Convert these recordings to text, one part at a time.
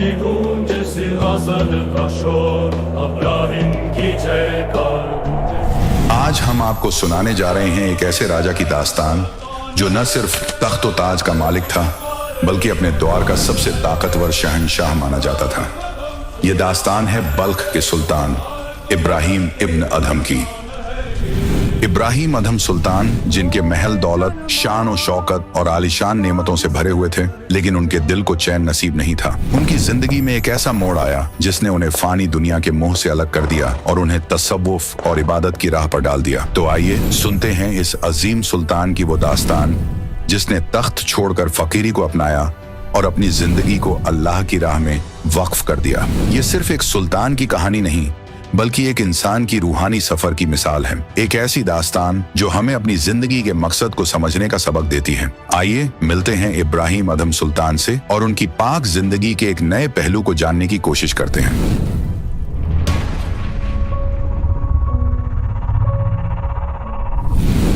की गूंज सी गज़ल का शोर, इब्राहिम की जयकार गूंजे। आज हम आपको सुनाने जा रहे हैं एक ऐसे राजा की दास्तान जो न सिर्फ तख्त व ताज का मालिक था, बल्कि अपने दौर का सबसे ताकतवर शहंशाह माना जाता था। ये दास्तान है बल्ख के सुल्तान इब्राहिम इब्न अधम की। इब्राहिम अधम सुल्तान, जिनके महल दौलत, शान और शौकत और आलिशान नेमतों से भरे हुए थे, लेकिन उनके दिल को चैन नसीब नहीं था। उनकी जिंदगी में एक ऐसा मोड़ आया जिसने उन्हें फानी दुनिया के मोह से अलग कर दिया और उन्हें तसव्वुफ और इबादत की राह पर डाल दिया। तो आइए सुनते हैं इस अजीम सुल्तान की वो दास्तान जिसने तख्त छोड़कर फकीरी को अपनाया और अपनी जिंदगी को अल्लाह की राह में वक्फ कर दिया। ये सिर्फ एक सुल्तान की कहानी नहीं, बल्कि एक इंसान की रूहानी सफर की मिसाल है। एक ऐसी दास्तान जो हमें अपनी जिंदगी के मकसद को समझने का सबक देती है। आइए मिलते हैं इब्राहिम अधम सुल्तान से और उनकी पाक जिंदगी के एक नए पहलू को जानने की कोशिश करते हैं।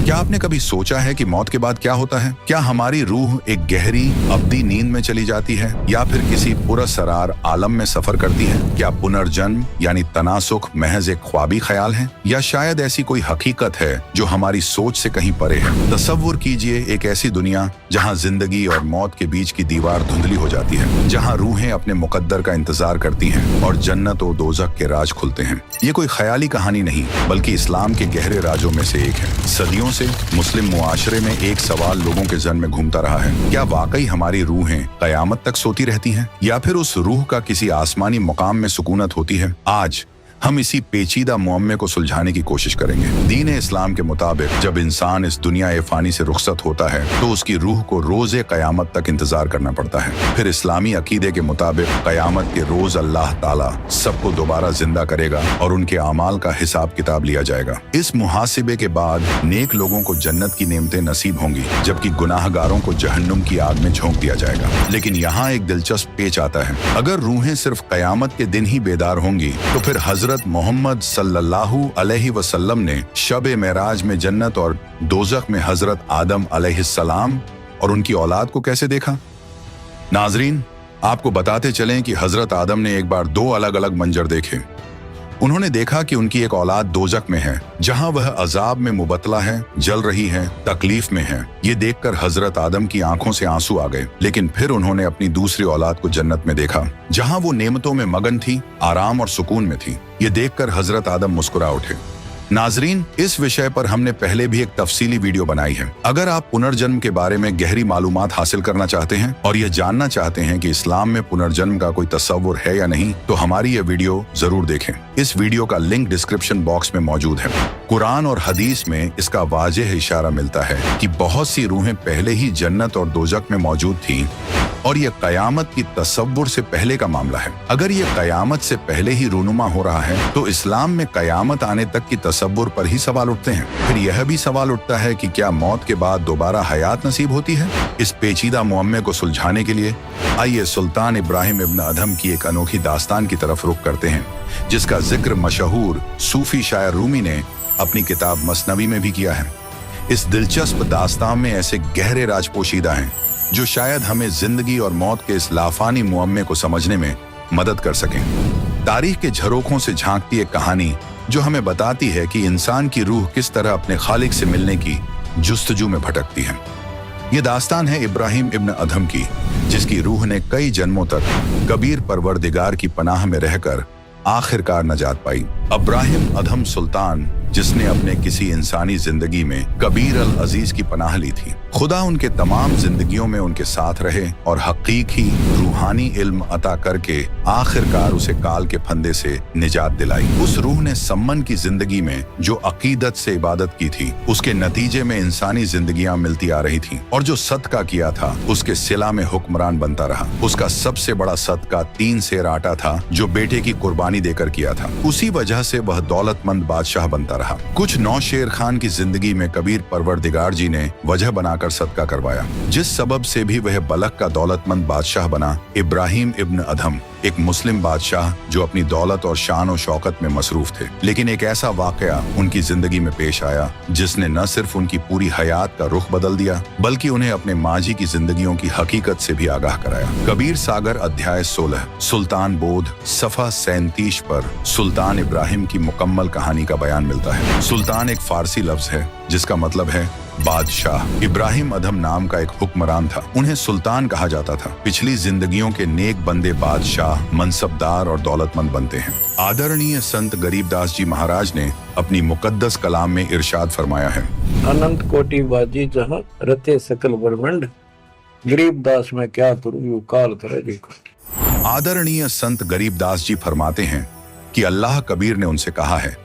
क्या आपने कभी सोचा है कि मौत के बाद क्या होता है? क्या हमारी रूह एक गहरी अब्दी नींद में चली जाती है या फिर किसी पुरअसरार आलम में सफर करती है? क्या पुनर्जन्म यानी तनासुख महज एक ख्वाबी ख्याल है या शायद ऐसी कोई हकीकत है जो हमारी सोच से कहीं परे है? तसव्वुर कीजिए एक ऐसी दुनिया जहां जिंदगी और मौत के बीच की दीवार धुंधली हो जाती है, जहां रूहें अपने मुकद्दर का इंतजार करती हैं और जन्नत और दोज़ख के राज खुलते हैं। ये कोई ख्याली कहानी नहीं, बल्कि इस्लाम के गहरे राजों में से एक है। सदियों से मुस्लिम मुआशरे में एक सवाल लोगों के जहन में घूमता रहा है, क्या वाकई हमारी रूहें कयामत तक सोती रहती हैं या फिर उस रूह का किसी आसमानी मुकाम में सुकूनत होती है? आज हम इसी पेचीदा मुअम्मे को सुलझाने की कोशिश करेंगे। दीन इस्लाम के मुताबिक जब इंसान इस दुनिया ए फानी से रुखसत होता है तो उसकी रूह को रोज़े कयामत तक इंतजार करना पड़ता है। फिर इस्लामी अकीदे के मुताबिक कयामत के रोज अल्लाह ताला सबको दोबारा जिंदा करेगा और उनके अमाल का हिसाब किताब लिया जाएगा। इस मुहासिबे के बाद नेक लोगों को जन्नत की नेमतें नसीब होंगी, जबकि गुनाहगारों को जहन्नुम की आग में झोंक दिया जाएगा। लेकिन यहाँ एक दिलचस्प पेच आता है। अगर रूहें सिर्फ कयामत के दिन ही बेदार होंगी तो फिर हजरत मोहम्मद सल्लल्लाहु अलैहि वसल्लम ने शब-ए मेराज में जन्नत और दोज़ख में हजरत आदम अलैहिस्सलाम और उनकी औलाद को कैसे देखा? नाजरीन, आपको बताते चलें कि हजरत आदम ने एक बार दो अलग अलग मंजर देखे। उन्होंने देखा कि उनकी एक औलाद दोज़ख में है, जहां वह अजाब में मुबतला है, जल रही है, तकलीफ में है। ये देखकर हजरत आदम की आंखों से आंसू आ गए। लेकिन फिर उन्होंने अपनी दूसरी औलाद को जन्नत में देखा, जहां वो नेमतों में मगन थी, आराम और सुकून में थी। ये देखकर हजरत आदम मुस्कुरा उठे। नाजरीन, इस विषय पर हमने पहले भी एक तफसीली वीडियो बनाई है। अगर आप पुनर्जन्म के बारे में गहरी मालूमात हासिल करना चाहते हैं और ये जानना चाहते हैं कि इस्लाम में पुनर्जन्म का कोई तस्वुर है या नहीं, तो हमारी ये वीडियो जरूर देखें। इस वीडियो का लिंक डिस्क्रिप्शन बॉक्स में मौजूद है। कुरान और हदीस में इसका वाज़ेह इशारा मिलता है कि बहुत सी रूहें पहले ही जन्नत और दोज़ख में मौजूद थीं और ये कयामत की तसव्वुर से पहले का मामला है। अगर ये कयामत से पहले ही रूनुमा हो रहा है तो इस्लाम में कयामत आने तक की तसव्वुर पर ही सवाल उठते हैं। फिर यह भी सवाल उठता है कि क्या मौत के बाद दोबारा हयात नसीब होती है? इस पेचीदा मुअम्मे को सुलझाने के लिए आइए सुल्तान इब्राहिम इब्न अधम की एक अनोखी दास्तान की तरफ रुख करते हैं, जिसका जिक्र मशहूर सूफी शायर रूमी ने अपनी किताब मसनवी में भी किया है। इस दिलचस्प दास्तान में ऐसे गहरे राज पोशीदा हैं जो शायद हमें जिंदगी और मौत के इस लाफानी मुअम्मे को समझने में मदद कर सकें। तारीख के झरोखों से झांकती एक कहानी जो हमें बताती है कि इंसान की रूह किस तरह अपने खालिक से मिलने की जुस्तजू में भटकती है। ये दास्तान है इब्राहिम इब्न अधम की, जिसकी रूह ने कई जन्मों तक कबीर परवरदिगार की पनाह में रहकर आखिरकार नजात पाई। इब्राहिम अधम सुल्तान, जिसने अपने किसी इंसानी जिंदगी में कबीर अल अजीज की पनाह ली थी, खुदा उनके तमाम जिंदगियों में उनके साथ रहे और हकीकी रूहानी इल्म अता करके आखिरकार उसे काल के फंदे से निजात दिलाई। उस रूह ने सम्मन की जिंदगी में जो अकीदत से इबादत की थी, उसके नतीजे में इंसानी जिंदगियां मिलती आ रही थी और जो सदका किया था उसके सिला में हुक्मरान बनता रहा। उसका सबसे बड़ा सदका 3 सेर आटा था जो बेटे की कुर्बानी देकर किया था। उसी वजह से वह दौलतमंद बादशाह बनता रहा। कुछ नौशेर खान की जिंदगी में कबीर परवरदिगार जी ने वजह बनाकर सदका करवाया, जिस सबब से भी वह बलख का दौलतमंद बादशाह बना। इब्राहिम इब्न अधम एक मुस्लिम बादशाह जो अपनी दौलत और शान और शौकत में मसरूफ थे, लेकिन एक ऐसा वाकया उनकी जिंदगी में पेश आया जिसने न सिर्फ उनकी पूरी हयात का रुख बदल दिया बल्कि उन्हें अपने माजी की जिंदगियों की हकीकत से भी आगाह कराया। कबीर सागर अध्याय 16 सुल्तान बोध सफा 37 पर सुल्तान इब्राहिम की मुकम्मल कहानी का बयान मिलता है। सुल्तान एक फारसी लफ्ज है जिसका मतलब है बादशाह। इब्राहिम अधम नाम का एक हुक्मरान था, उन्हें सुल्तान कहा जाता था। पिछली जिंदगियों के नेक बंदे बादशाह, मनसबदार और दौलतमंद बनते हैं। आदरणीय संत गरीबदास जी महाराज ने अपनी मुकद्दस कलाम में इरशाद फरमाया है, अनंत कोटि बाजी जहां रते सकल ब्रह्मांड, गरीबदास में क्या करूं यूं काल करे देखो। आदरणीय संत गरीबदास जी फरमाते हैं कि अल्लाह कबीर ने उनसे कहा है,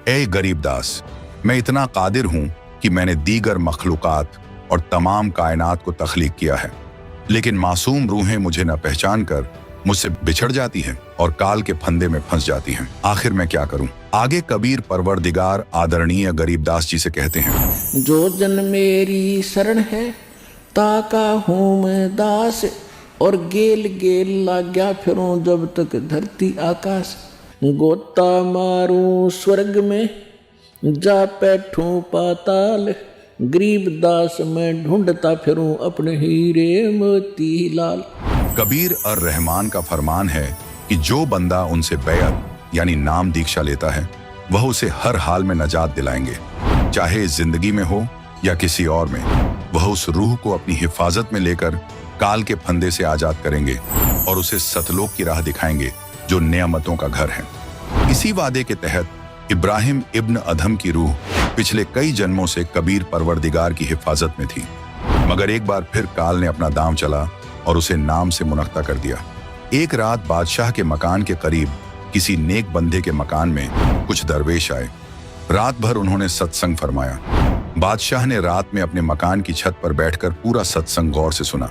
ए गरीबदास, मैं इतना कादिर हूं कि मैंने दीगर मखलूकात और तमाम कायनात को तख्लीक किया है, लेकिन मासूम रूहें मुझे न पहचान कर मुझसे बिछड़ जाती हैं और काल के फंदे में फंस जाती हैं। आखिर मैं क्या करूं? आगे कबीर परवरदिगार आदरणीय गरीबदास जी से कहते हैं, जो जन मेरी शरण है ताका हूँ मैं दास, और गेल गेल लाग्या फिरूं जब तक धरती आकाश, गोता मारूं स्वर्ग में जा बैठूं पाताल, गरीबदास में ढूंढता फिरूं अपने हीरे मोती लाल। कबीर और रहमान का फरमान है कि जो बंदा उनसे बैअत यानी नाम दीक्षा लेता है वह उसे हर हाल में नजात दिलाएंगे, चाहे इस जिंदगी में हो या किसी और में। वह उस रूह को अपनी हिफाजत में लेकर काल के फंदे से आजाद करेंगे और उसे सतलोक की राह दिखाएंगे जो नेमतों का घर है। इसी वादे के तहत इब्राहिम इब्न अधम की रूह पिछले कई जन्मों से कबीर परवरदिगार की हिफाजत में थी, मगर एक बार फिर काल ने अपना दांव चला और उसे नाम से मुनक्ता कर दिया। एक रात बादशाह के मकान के करीब किसी नेक बंदे के मकान में कुछ दरवेश आए। रात भर उन्होंने सत्संग फरमाया। बादशाह ने रात में अपने मकान की छत पर बैठकर पूरा सत्संग गौर से सुना।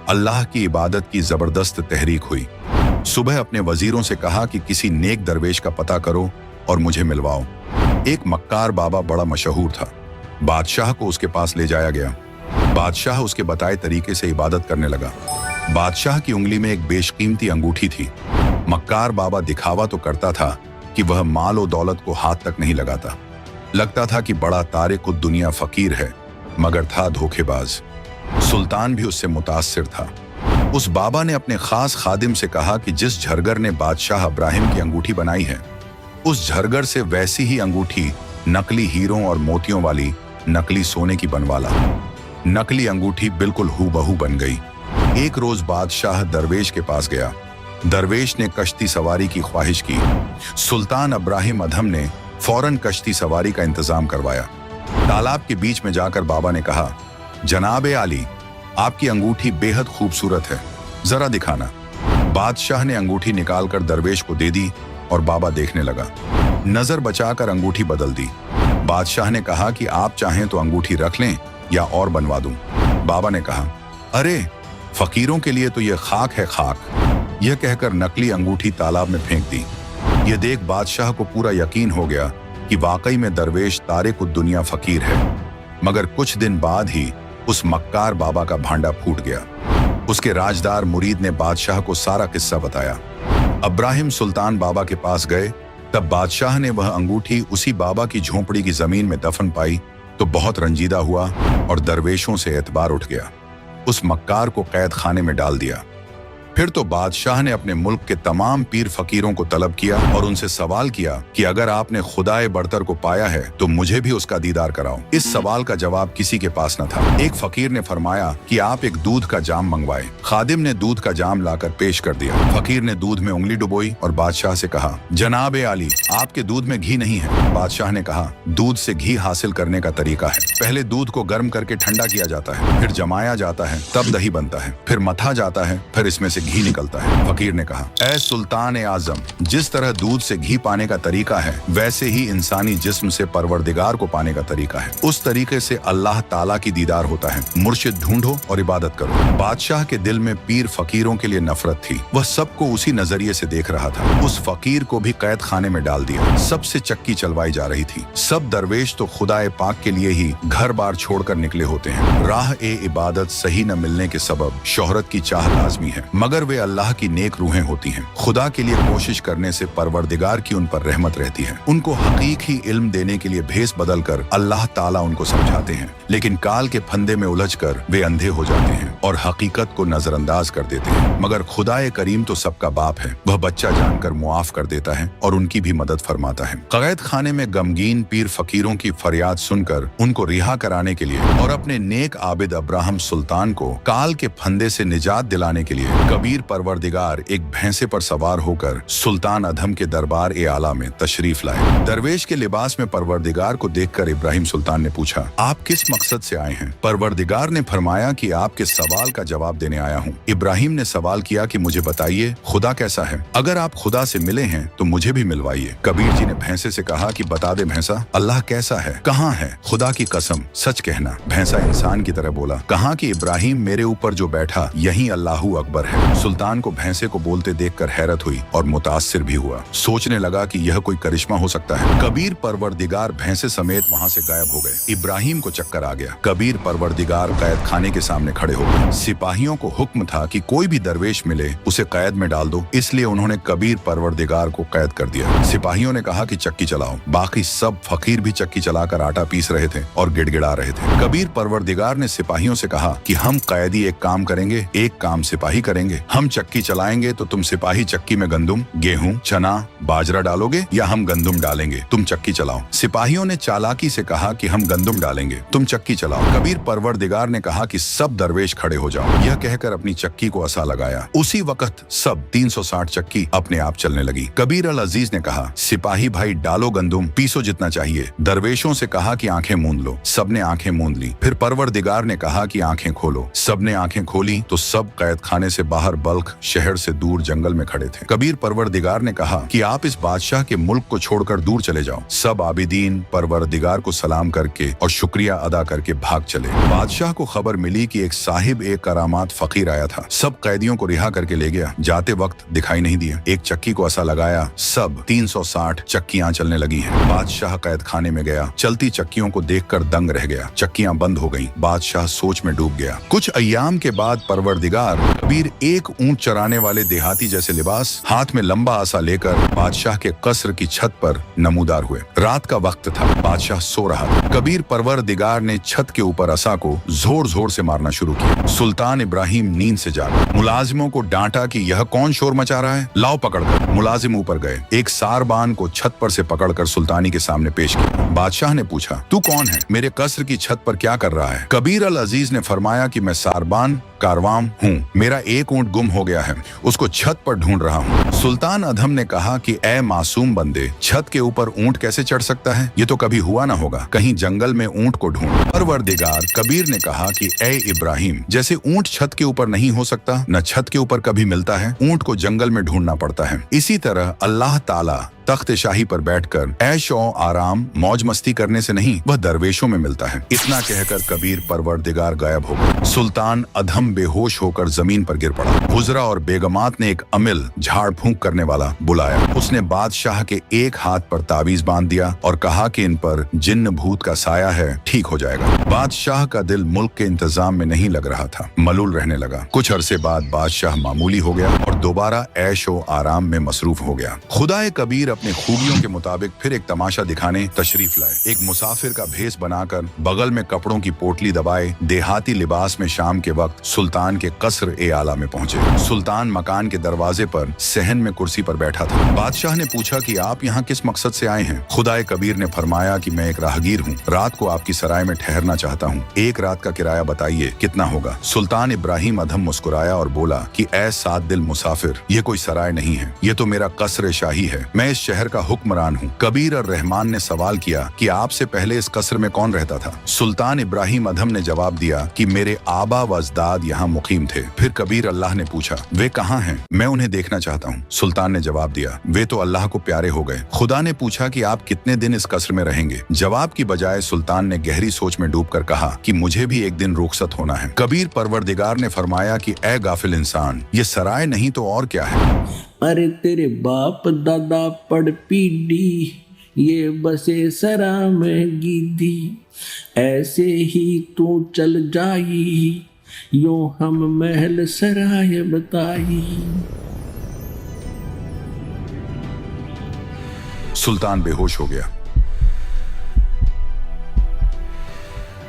अल्लाह की इबादत की जबरदस्त तहरीक हुई। सुबह अपने वजीरों से कहा कि किसी नेक दरवेश का पता करो और मुझे मिलवाओ। एक मक्कार बाबा बड़ा मशहूर था। बादशाह को उसके पास ले जाया गया। बादशाह उसके बताए तरीके से इबादत करने लगा। बादशाह की उंगली में एक बेशकीमती अंगूठी थी। मक्कार बाबा दिखावा तो करता था कि वह माल और दौलत को हाथ तक नहीं लगाता। लगता था कि बड़ा तारिक दुनिया फकीर है, मगर था धोखेबाज। सुल्तान भी उससे मुतासिर था। उस बाबा ने अपने खास खादिम से कहा कि जिस झरगर ने बादशाह इब्राहिम की अंगूठी बनाई है, उस झरगर से वैसी ही अंगूठी नकली हीरों और मोतियों वाली नकली सोने की बनवाला। नकली अंगूठी बिल्कुल हूबहू बन गई। एक रोज बादशाह दरवेश के पास गया। दरवेश ने कश्ती सवारी की ख्वाहिश की। सुल्तान इब्राहिम अधम ने फौरन कश्ती सवारी का इंतजाम करवाया। तालाब के बीच में जाकर बाबा ने कहा, जनाबे आली, आपकी अंगूठी बेहद खूबसूरत है, जरा दिखाना। बादशाह ने अंगूठी निकालकर दरवेश को दे दी और बाबा देखने लगा। नजर बचाकर अंगूठी बदल दी। बादशाह ने कहा कि आप चाहें तो अंगूठी रख लें या और बनवा दूं। बाबा ने कहा, अरे फकीरों के लिए तो यह खाक है खाक। यह कहकर नकली अंगूठी तालाब में फेंक दी। यह देख बादशाह को पूरा यकीन हो गया कि वाकई में दरवेश तारिक दुनिया फकीर है। मगर कुछ दिन बाद ही उस मक्कार बाबा का भांडा फूट गया। उसके राजदार मुरीद ने बादशाह को सारा किस्सा बताया। इब्राहिम सुल्तान बाबा के पास गए। तब बादशाह ने वह अंगूठी उसी बाबा की झोंपड़ी की जमीन में दफन पाई तो बहुत रंजीदा हुआ और दरवेशों से एतबार उठ गया। उस मक्कार को कैद खाने में डाल दिया। फिर तो बादशाह ने अपने मुल्क के तमाम पीर फकीरों को तलब किया और उनसे सवाल किया कि अगर आपने खुदाए बरतर को पाया है तो मुझे भी उसका दीदार कराओ। इस सवाल का जवाब किसी के पास न था। एक फकीर ने फरमाया कि आप एक दूध का जाम मंगवाए। खादिम ने दूध का जाम लाकर पेश कर दिया। फकीर ने दूध में उंगली डुबोई और बादशाह से कहा, जनाबे आली, आपके दूध में घी नहीं है। बादशाह ने कहा, दूध से घी हासिल करने का तरीका है। पहले दूध को गर्म करके ठंडा किया जाता है, फिर जमाया जाता है, तब दही बनता है, फिर मथा जाता है, फिर इसमें से से घी निकलता है। फकीर ने कहा, ऐ सुल्तान ए आजम, जिस तरह दूध से घी पाने का तरीका है, वैसे ही इंसानी जिस्म से परवरदिगार को पाने का तरीका है। उस तरीके से अल्लाह ताला की दीदार होता है। मुर्शिद ढूंढो और इबादत करो। बादशाह के दिल में पीर फकीरों के लिए नफरत थी। वह सबको उसी नजरिए से देख रहा था। उस फकीर को भी कैद खाने में डाल दिया। सबसे चक्की चलवाई जा रही थी। सब दरवेश तो खुदाए पाक के लिए ही घर बार छोड़कर निकले होते हैं। राह ए इबादत सही न मिलने के सबब शोहरत की चाह लाजमी है, मगर वे अल्लाह की नेक रूहें होती हैं। खुदा के लिए कोशिश करने से परवरदिगार की उन पर रहमत रहती है। उनको हकीकी इल्म देने के लिए भेस बदल कर अल्लाह ताला उनको समझाते हैं, लेकिन काल के फंदे में उलझकर वे अंधे हो जाते हैं और हकीकत को नजरअंदाज कर देते हैं। मगर खुदाए करीम तो सबका बाप है। वह बच्चा जानकर मुआफ कर देता है और उनकी भी मदद फरमाता है। कैद खाने में गमगीन पीर फकीरों की फरियाद सुनकर उनको रिहा कराने के लिए और अपने नेक आबिद अब्राहम सुल्तान को काल के फंदे से निजात दिलाने के लिए कबीर परवरदिगार एक भैंसे पर सवार होकर सुल्तान अधम के दरबार ए आला में तशरीफ लाए। दरवेश के लिबास में परवरदिगार को देखकर इब्राहिम सुल्तान ने पूछा, आप किस मकसद से आए हैं? परवरदिगार ने फरमाया कि आपके सवाल का जवाब देने आया हूँ। इब्राहिम ने सवाल किया कि मुझे बताइए, खुदा कैसा है? अगर आप खुदा से मिले हैं तो मुझे भी मिलवाइए। कबीर जी ने भैंसे से कहा कि बता दे भैंसा, अल्लाह कैसा है? कहाँ है? खुदा की कसम सच कहना। भैंसा इंसान की तरह बोला, कहा कि इब्राहिम मेरे ऊपर जो बैठा यही अल्लाहू अकबर है। सुल्तान को भैंसे को बोलते देखकर हैरत हुई और मुतासिर भी हुआ। सोचने लगा कि यह कोई करिश्मा हो सकता है। कबीर परवरदिगार भैंसे समेत वहाँ से गायब हो गए। इब्राहिम को चक्कर आ गया। कबीर परवरदिगार कैद खाने के सामने खड़े हो गए। सिपाहियों को हुक्म था कि कोई भी दरवेश मिले उसे कैद में डाल दो, इसलिए उन्होंने कबीर परवरदिगार को कैद कर दिया। सिपाहियों ने कहा कि चक्की चलाओ। बाकी सब फकीर भी चक्की चलाकर आटा पीस रहे थे और गिड़गिड़ा रहे थे। कबीर परवरदिगार ने सिपाहियों से कहा कि हम कैदी एक काम करेंगे, एक काम सिपाही करेंगे। हम चक्की चलाएंगे तो तुम सिपाही चक्की में गंदुम, गेहूं, चना, बाजरा डालोगे या हम गंदुम डालेंगे, तुम चक्की चलाओ। सिपाहियों ने चालाकी से कहा कि हम गंदुम डालेंगे, तुम चक्की चलाओ। कबीर परवरदिगार ने कहा कि सब दरवेश खड़े हो जाओ। यह कहकर अपनी चक्की को असा लगाया। उसी वक्त सब 360 चक्की अपने आप चलने लगी। कबीर अल अजीज ने कहा, सिपाही भाई डालो गंदुम, पीसो जितना चाहिए। दरवेशों से कहा कि आंखें मूंद लो। सबने आंखें मूंद ली। फिर परवरदिगार ने कहा कि आंखें खोलो। सबने आंखें खोली तो सब कैद खाने से बाहर बल्ख शहर से दूर जंगल में खड़े थे। कबीर परवरदिगार ने कहा कि आप इस बादशाह के मुल्क को छोड़कर दूर चले जाओ। सब आबिदीन परवरदिगार को सलाम करके और शुक्रिया अदा करके भाग चले। बादशाह को खबर मिली कि एक साहिब एक करामात फकीर आया था। सब कैदियों को रिहा करके ले गया। जाते वक्त दिखाई नहीं दिया। एक चक्की को असा लगाया, सब 360 चक्कियां चलने लगी हैं। बादशाह कैद खाने में गया। चलती चक्कियों को देखकर दंग रह गया। चक्कियां बंद हो गईं। बादशाह सोच में डूब गया। कुछ अय्याम के बाद परवरदिगार कबीर एक ऊंट चराने वाले देहाती जैसे लिबास, हाथ में लंबा आसा लेकर बादशाह के कसर की छत पर नमूदार हुए। रात का वक्त था। बादशाह सो रहा था। कबीर परवरदिगार ने छत के ऊपर असा को जोर जोर से मारना शुरू किया। सुल्तान इब्राहिम नींद से जागा। मुलाजिमों को डांटा कि यह कौन शोर मचा रहा है, लाओ पकड़कर। मुलाजिम ऊपर गए। एक सारबान को छत पर से पकड़कर सुल्तानी के सामने पेश किया। बादशाह ने पूछा, तू कौन है? मेरे कसर की छत पर क्या कर रहा है? कबीर अल अजीज ने फरमाया कि मैं सारबान कारवाम हूँ। मेरा एक ऊंट गुम हो गया है, उसको छत पर ढूंढ रहा हूँ। सुल्तान अधम ने कहा कि ए मासूम बंदे, छत के ऊपर ऊंट कैसे चढ़ सकता है? ये तो कभी हुआ ना होगा। कहीं जंगल में ऊंट को ढूंढ। परवरदिगार कबीर ने कहा कि ए इब्राहिम, जैसे ऊंट छत के ऊपर नहीं हो सकता, न छत के ऊपर कभी मिलता है, ऊंट को जंगल में ढूंढना पड़ता है। इसी तरह अल्लाह ताला तख्त शाही पर बैठकर ऐश और आराम मौज मस्ती करने से नहीं, वह दरवेशों में मिलता है। इतना कहकर कबीर परवरदिगार गायब हो गए। सुल्तान अधम बेहोश होकर जमीन पर गिर पड़ा। हुजरा और बेगमात ने एक अमिल झाड़ फूंक करने वाला बुलाया। उसने बादशाह के एक हाथ पर ताबीज बांध दिया और कहा कि इन पर जिन्न भूत का साया है, ठीक हो जाएगा। बादशाह का दिल मुल्क के इंतजाम में नहीं लग रहा था, मलूल रहने लगा। कुछ अरसे बाद बादशाह मामूली हो गया और दोबारा ऐश और आराम में मसरूफ हो गया। खुदाए कबीर अपनी खूबियों के मुताबिक फिर एक तमाशा दिखाने तशरीफ लाए। एक मुसाफिर का भेष बनाकर बगल में कपड़ों की पोटली दबाए देहाती लिबास में शाम के वक्त सुल्तान के कसर ए आला में पहुंचे। सुल्तान मकान के दरवाजे पर सहन में कुर्सी पर बैठा था। बादशाह ने पूछा कि आप यहाँ किस मकसद से आए हैं? खुदाए कबीर ने फरमाया कि मैं एक राहगीर हूँ, रात को आपकी सराय में ठहरना चाहता हूँ। एक रात का किराया बताइए, कितना होगा? सुल्तान इब्राहिम अधम मुस्कुराया और बोला कि ऐ सात दिल मुसाफिर, ये कोई सराय नहीं है, ये तो मेरा कसर शाही है। मैं इस शहर का हुक्मरान हूँ। कबीर और रहमान ने सवाल किया कि आपसे पहले इस कसर में कौन रहता था? सुल्तान इब्राहिम अधम ने जवाब दिया कि मेरे आबा व अजदाद यहाँ मुकीम थे। फिर कबीर अल्लाह ने पूछा, वे कहाँ हैं? मैं उन्हें देखना चाहता हूँ। सुल्तान ने जवाब दिया, वे तो अल्लाह को प्यारे हो गए। खुदा ने पूछा कि आप कितने दिन इस कसर में रहेंगे? जवाब की बजाय सुल्तान ने गहरी सोच में डूबकर कहा कि मुझे भी एक दिन रुखसत होना है। कबीर परवरदिगार ने फरमाया कि ए गाफिल इंसान, ये सराय नहीं तो और क्या है? अरे तेरे बाप दादा पड़ पीढ़ी, ये बसे सरा में गीधी, ऐसे ही तू चल जाई, यूं हम महल सराय बताई। सुल्तान बेहोश हो गया।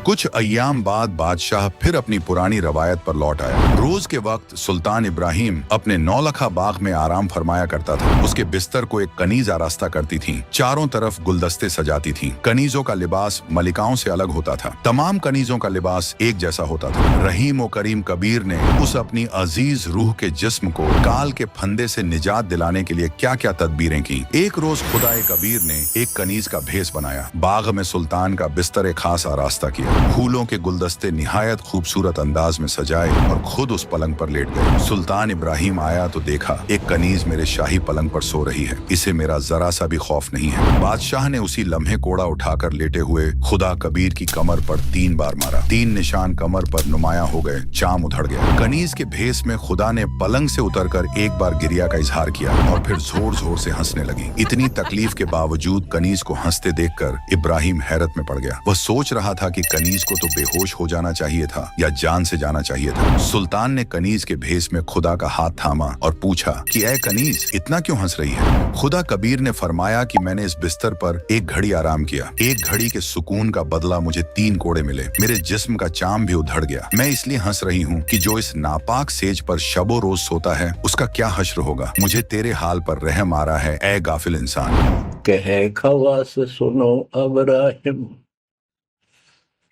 कुछ अय्याम बाद बादशाह फिर अपनी पुरानी रवायत पर लौट आया। रोज के वक्त सुल्तान इब्राहिम अपने नौलखा बाग में आराम फरमाया करता था। उसके बिस्तर को एक कनीज आरास्ता करती थी। चारों तरफ गुलदस्ते सजाती थी। कनीजों का लिबास मलिकाओं से अलग होता था। तमाम कनीजों का लिबास एक जैसा होता था। रहीम और करीम कबीर ने उस अपनी अजीज रूह के जिस्म को काल के फंदे से निजात दिलाने के लिए क्या क्या तदबीरें की। एक रोज खुदाए कबीर ने एक कनीज का भेस बनाया। बाग में सुल्तान का बिस्तर एक खास आरास्ता किया। फूलों के गुलदस्ते निहायत खूबसूरत अंदाज में सजाए और खुद उस पलंग पर लेट गए। सुल्तान इब्राहिम आया तो देखा एक कनीज मेरे शाही पलंग पर सो रही है। इसे मेरा जरा सा भी खौफ नहीं है। बादशाह ने उसी लम्हे कोड़ा उठाकर लेटे हुए खुदा कबीर की कमर पर 3 बार मारा। 3 निशान कमर पर नुमाया हो गए। चाम उधड़ गया। कनीज के भेस में खुदा ने पलंग से उतरकर एक बार गिरिया का इजहार किया और फिर जोर जोर से हंसने लगी। इतनी तकलीफ के बावजूद कनीज को हंसते देखकर इब्राहिम हैरत में पड़ गया। वह सोच रहा था कि कनीज को तो बेहोश हो जाना चाहिए था या जान से जाना चाहिए था। सुल्तान ने कनीज के भेस में खुदा का हाथ थामा और पूछा कि ऐ कनीज, इतना क्यों हंस रही है? खुदा कबीर ने फरमाया कि मैंने इस बिस्तर पर एक घड़ी आराम किया। एक घड़ी के सुकून का बदला मुझे 3 कोड़े मिले। मेरे जिस्म का चाम भी उधड़ गया। मैं इसलिए हंस रही हूँ कि जो इस नापाक सेज पर शबो रोज सोता है उसका क्या हश्र होगा। मुझे तेरे हाल पर रहम आ रहा है ऐ गाफिल इंसान। कहे खवास सुनो अब्राहिम,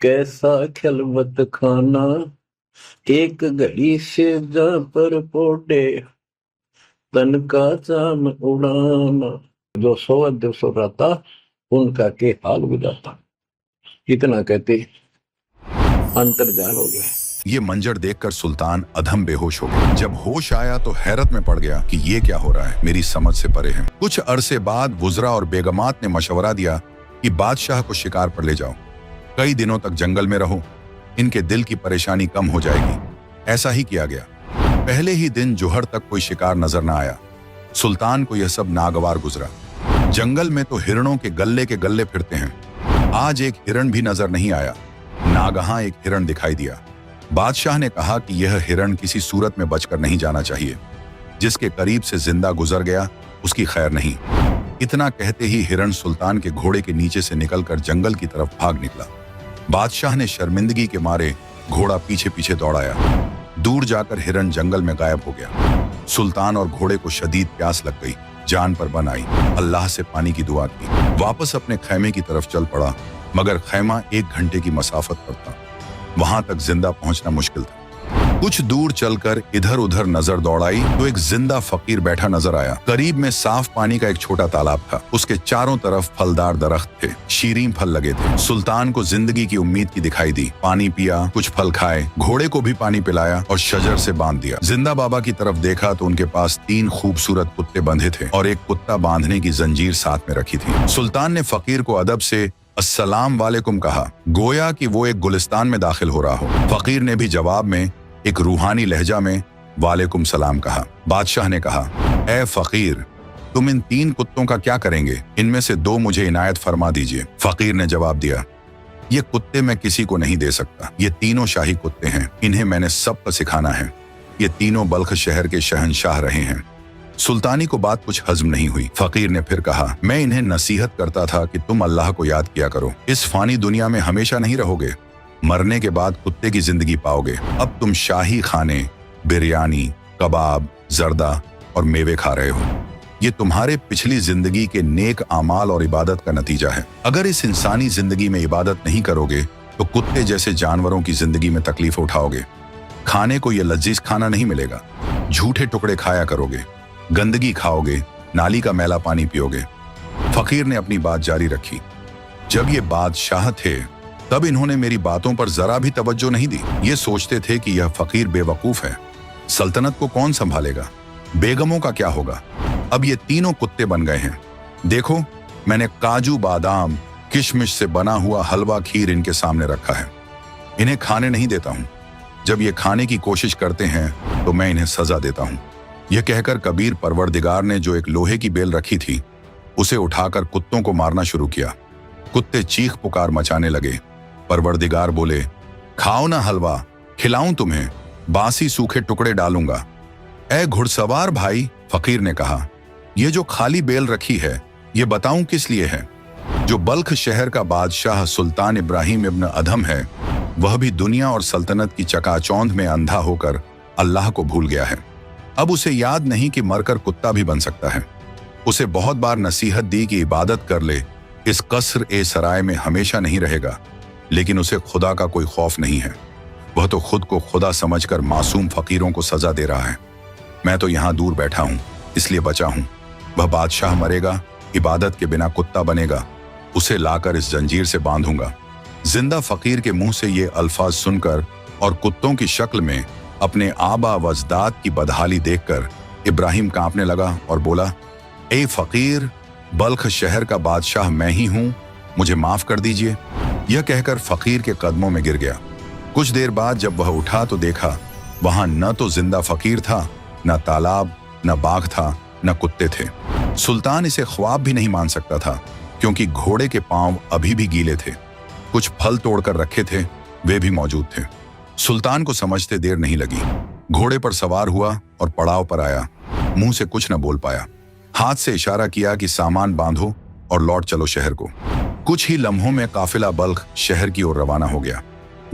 कैसा खिलवत खाना, एक घड़ी से जा पर पोटे, तन का चाम उड़ाना। जो सोवत सो रहता उनका के हाल बुझाता। इतना कहते अंतर्जाल हो गया। ये मंजर देखकर सुल्तान अधम बेहोश हो गया। जब होश आया तो हैरत में पड़ गया कि ये क्या हो रहा है, मेरी समझ से परे है। कुछ अरसे बाद वुज़रा और बेगमात ने मशवरा दिया कि बादशाह को शिकार पर ले जाओ। कई दिनों तक जंगल में रहो, इनके दिल की परेशानी कम हो जाएगी। ऐसा ही किया गया। पहले ही दिन जोहर तक कोई शिकार नजर न आया। सुल्तान को यह सब नागवार गुजरा। जंगल में तो हिरणों के गल्ले फिरते हैं। आज एक हिरण भी नजर नहीं आया। नागहां एक हिरण दिखाई दिया। बादशाह ने कहा कि यह हिरण किसी सूरत में बचकर नहीं जाना चाहिए। जिसके करीब से जिंदा गुजर गया उसकी खैर नहीं। इतना कहते ही हिरण सुल्तान के घोड़े के नीचे से निकलकर जंगल की तरफ भाग निकला। बादशाह ने शर्मिंदगी के मारे घोड़ा पीछे पीछे दौड़ाया। दूर जाकर हिरण जंगल में गायब हो गया। सुल्तान और घोड़े को शदीद प्यास लग गई। जान पर बन आई। अल्लाह से पानी की दुआ की। वापस अपने खैमे की तरफ चल पड़ा, मगर खैमा 1 घंटे की मसाफत पर था। वहां तक जिंदा पहुंचना मुश्किल था। कुछ दूर चलकर इधर उधर नजर दौड़ाई तो एक जिंदा फकीर बैठा नजर आया। करीब में साफ पानी का एक छोटा तालाब था। उसके चारों तरफ फलदार दरख्त थे। शीरीं फल लगे थे। सुल्तान को जिंदगी की उम्मीद की दिखाई दी। पानी पिया, कुछ फल खाए, घोड़े को भी पानी पिलाया और शजर से बांध दिया। जिंदा बाबा की तरफ देखा तो उनके पास 3 खूबसूरत कुत्ते बंधे थे और एक कुत्ता बांधने की जंजीर साथ में रखी थी। सुल्तान ने फकीर को अदब से अस्सलाम वालेकुम कहा, गोया कि वो एक गुलिस्तान में दाखिल हो रहा हो। फकीर ने भी जवाब में एक रूहानी लहजा में वालेकुम सलाम कहा। बादशाह ने कहा, ए फकीर, तुम इन 3 कुत्तों का क्या करेंगे? इनमें से 2 मुझे इनायत फरमा दीजिए। फकीर ने जवाब दिया, ये कुत्ते मैं किसी को नहीं दे सकता। ये तीनों शाही कुत्ते हैं। इन्हें मैंने सबको सिखाना है। ये तीनों बल्ख शहर के शहंशाह रहे हैं। सुल्तानी को बात कुछ हजम नहीं हुई। फकीर ने फिर कहा, मैं इन्हें नसीहत करता था कि तुम अल्लाह को याद किया करो। इस फानी दुनिया में हमेशा नहीं रहोगे। मरने के बाद कुत्ते की जिंदगी पाओगे। अब तुम शाही खाने, बिरयानी, कबाब, जर्दा और मेवे खा रहे हो। ये तुम्हारे पिछली जिंदगी के नेक आमाल और इबादत का नतीजा है। अगर इस इंसानी जिंदगी में इबादत नहीं करोगे तो कुत्ते जैसे जानवरों की जिंदगी में तकलीफ उठाओगे। खाने को ये लजीज खाना नहीं मिलेगा। झूठे टुकड़े खाया करोगे, गंदगी खाओगे, नाली का मैला पानी पियोगे। फकीर ने अपनी बात जारी रखी। जब ये बादशाह थे तब इन्होंने मेरी बातों पर जरा भी तवज्जो नहीं दी। ये सोचते थे कि यह फकीर बेवकूफ है, सल्तनत को कौन संभालेगा, बेगमों का क्या होगा। अब ये तीनों कुत्ते बन गए हैं। देखो, मैंने काजू बादाम किशमिश से बना हुआ हलवा खीर इनके सामने रखा है। इन्हें खाने नहीं देता हूं। जब ये खाने की कोशिश करते हैं तो मैं इन्हें सजा देता हूं। यह कहकर कबीर परवरदिगार ने जो एक लोहे की बेल रखी थी उसे उठाकर कुत्तों को मारना शुरू किया। कुत्ते चीख पुकार मचाने लगे। परवरदिगार बोले, खाओ ना हलवा, खिलाऊं तुम्हें, बासी सूखे टुकड़े डालूंगा। ए घुड़सवार भाई, फकीर ने कहा, ये जो खाली बेल रखी है ये बताऊं किस लिए है। जो बल्ख शहर का बादशाह सुल्तान इब्राहिम इब्न अधम है, वह भी दुनिया और सल्तनत की चकाचौंध में अंधा होकर अल्लाह को भूल गया है। अब उसे याद नहीं कि मरकर कुत्ता भी बन सकता है। उसे बहुत बार नसीहत दी कि इबादत कर ले, इस कसर ए सराय में हमेशा नहीं रहेगा, लेकिन उसे खुदा का कोई खौफ नहीं है। वह तो खुद को खुदा समझकर मासूम फकीरों को सजा दे रहा है। मैं तो यहाँ दूर बैठा हूँ, इसलिए बचा हूँ। वह बादशाह मरेगा, इबादत के बिना कुत्ता बनेगा, उसे लाकर इस जंजीर से बांधूंगा। जिंदा फकीर के मुंह से ये अल्फाज सुनकर और कुत्तों की शक्ल में अपने आबा वजदाद की बदहाली देखकर इब्राहिम कांपने लगा और बोला, ए फकीर, बल्ख शहर का बादशाह मैं ही हूं, मुझे माफ कर दीजिए। यह कहकर फकीर के कदमों में गिर गया। कुछ देर बाद जब वह उठा तो देखा वहां न तो जिंदा फकीर था, न तालाब, न बाघ था, न कुत्ते थे। सुल्तान इसे ख्वाब भी नहीं मान सकता था, क्योंकि घोड़े के पांव अभी भी गीले थे। कुछ फल तोड़कर रखे थे, वे भी मौजूद थे। सुल्तान को समझते देर नहीं लगी। घोड़े पर सवार हुआ और पड़ाव पर आया। मुंह से कुछ न बोल पाया। हाथ से इशारा किया कि सामान बांधो और लौट चलो शहर को। कुछ ही लम्हों में काफिला बल्ख शहर की ओर रवाना हो गया।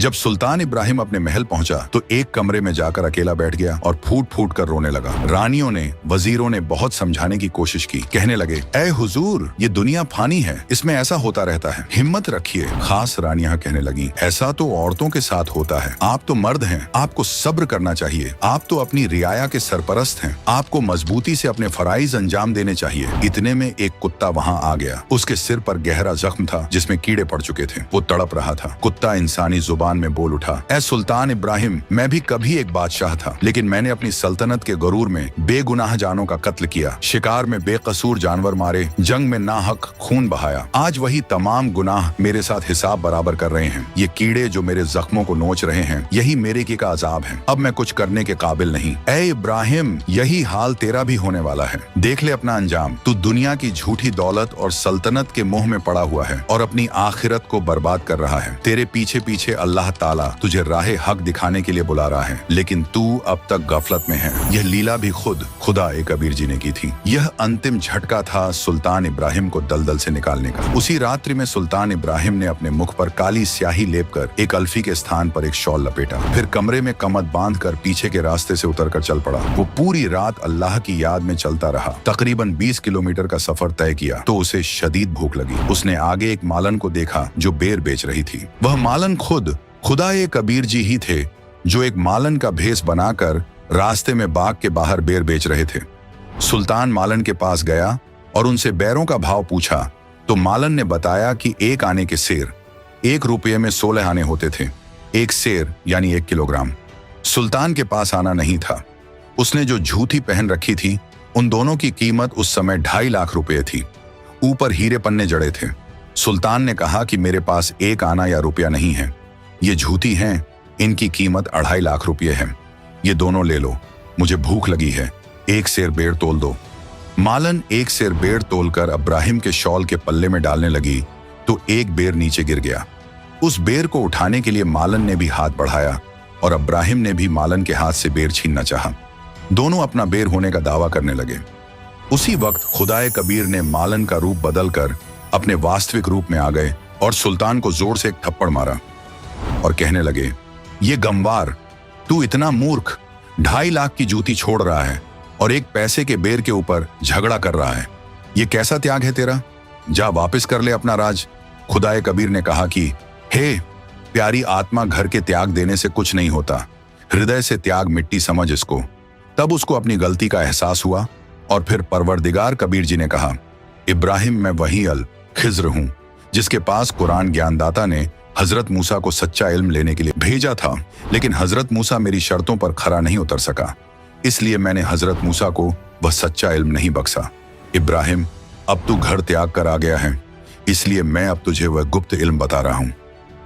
जब सुल्तान इब्राहिम अपने महल पहुंचा तो एक कमरे में जाकर अकेला बैठ गया और फूट फूट कर रोने लगा। रानियों ने, वजीरों ने बहुत समझाने की कोशिश की। कहने लगे, ऐ हुजूर, ये दुनिया फानी है, इसमें ऐसा होता रहता है, हिम्मत रखिए। खास रानियां कहने लगी, ऐसा तो औरतों के साथ होता है, आप तो मर्द हैं, आपको सब्र करना चाहिए। आप तो अपनी रियाया के सरपरस्त हैं, आपको मजबूती से अपने फराइज अंजाम देने चाहिए। इतने में एक कुत्ता वहां आ गया। उसके सिर पर गहरा जख्म था जिसमें कीड़े पड़ चुके थे। वो तड़प रहा था। कुत्ता इंसानी जुबान में बोल उठा, ऐ सुल्तान इब्राहिम, मैं भी कभी एक बादशाह था, लेकिन मैंने अपनी सल्तनत के गरूर में बेगुनाह जानों का कत्ल किया, शिकार में बेकसूर जानवर मारे, जंग में नाहक खून बहाया। आज वही तमाम गुनाह मेरे साथ हिसाब बराबर कर रहे हैं। ये कीड़े जो मेरे जख्मों को नोच रहे हैं, यही मेरे की का अजाब है। अब मैं कुछ करने के काबिल नहीं। ऐ इब्राहिम, यही हाल तेरा भी होने वाला है। देख ले अपना अंजाम। तू दुनिया की झूठी दौलत और सल्तनत के मोह में पड़ा हुआ है और अपनी आखिरत को बर्बाद कर रहा है। तेरे पीछे पीछे अल्लाह ताला तुझे राहे हक दिखाने के लिए बुला रहा है, लेकिन तू अब तक गफलत में है। यह लीला भी खुद खुदा ए कबीर जी ने की थी। यह अंतिम झटका था सुल्तान इब्राहिम को दलदल से निकालने का। उसी रात्रि में सुल्तान इब्राहिम ने अपने मुख पर काली स्याही लेपकर एक अल्फी के स्थान पर एक शॉल लपेटा। फिर कमरे में कमद बांधकर पीछे के रास्ते से उतरकर चल पड़ा। वो पूरी रात अल्लाह की याद में चलता रहा। तकरीबन 20 किलोमीटर का सफर तय किया तो उसे शदीद भूख लगी। उसने आगे एक मालन को देखा जो बेर बेच रही थी। वह मालन खुद खुदा ए कबीर जी ही थे, जो एक मालन का भेस बनाकर रास्ते में बाग के बाहर बेर बेच रहे थे। सुल्तान मालन के पास गया और उनसे बैरों का भाव पूछा तो मालन ने बताया कि एक आने के सेर 1 रुपये में 16 आने होते थे। एक सेर यानी 1 किलोग्राम। सुल्तान के पास आना नहीं था। उसने जो जूती पहन रखी थी, उन दोनों की कीमत उस समय 2.5 लाख रुपये थी। ऊपर हीरे पन्ने जड़े थे। सुल्तान ने कहा कि मेरे पास 1 आना या रुपया नहीं है, ये झूठी हैं, इनकी कीमत 2.5 लाख रुपये है। ये दोनों ले लो, मुझे भूख लगी है, 1 सेर बेर तोल दो। मालन 1 सेर बेर तोलकर इब्राहिम के शॉल के पल्ले में डालने लगी तो एक बेर नीचे गिर गया। उस बेर को उठाने के लिए मालन ने भी हाथ बढ़ाया और इब्राहिम ने भी मालन के हाथ से बेर छीनना चाहा। दोनों अपना बेर होने का दावा करने लगे। उसी वक्त खुदाए कबीर ने मालन का रूप बदलकर अपने वास्तविक रूप में आ गए और सुल्तान को जोर से एक थप्पड़ मारा और कहने लगे, ये गमवार, तू इतना मूर्ख, 2.5 लाख की जूती छोड़ रहा है और 1 पैसे के बेर के ऊपर झगड़ा कर रहा है। ये कैसा त्याग है तेरा? जा वापस कर ले अपना राज। खुदाए कबीर ने कहा कि हे प्यारी आत्मा, घर के त्याग देने से कुछ नहीं होता, हृदय से त्याग मिट्टी समझ इसको। तब उसको अपनी गलती का एहसास हुआ और फिर परवरदिगार कबीर जी ने कहा, इब्राहिम मैं वही अल खिज्र हूँ जिसके पास कुरान ज्ञानदाता ने हजरत मूसा को सच्चा इल्म लेने के लिए भेजा था, लेकिन हजरत मूसा मेरी शर्तों पर खरा नहीं उतर सका, इसलिए मैंने हजरत मूसा को वह सच्चा इल्म नहीं बख्शा। इब्राहिम अब तू घर त्याग कर आ गया है, इसलिए मैं अब तुझे वह गुप्त इल्म बता रहा हूँ।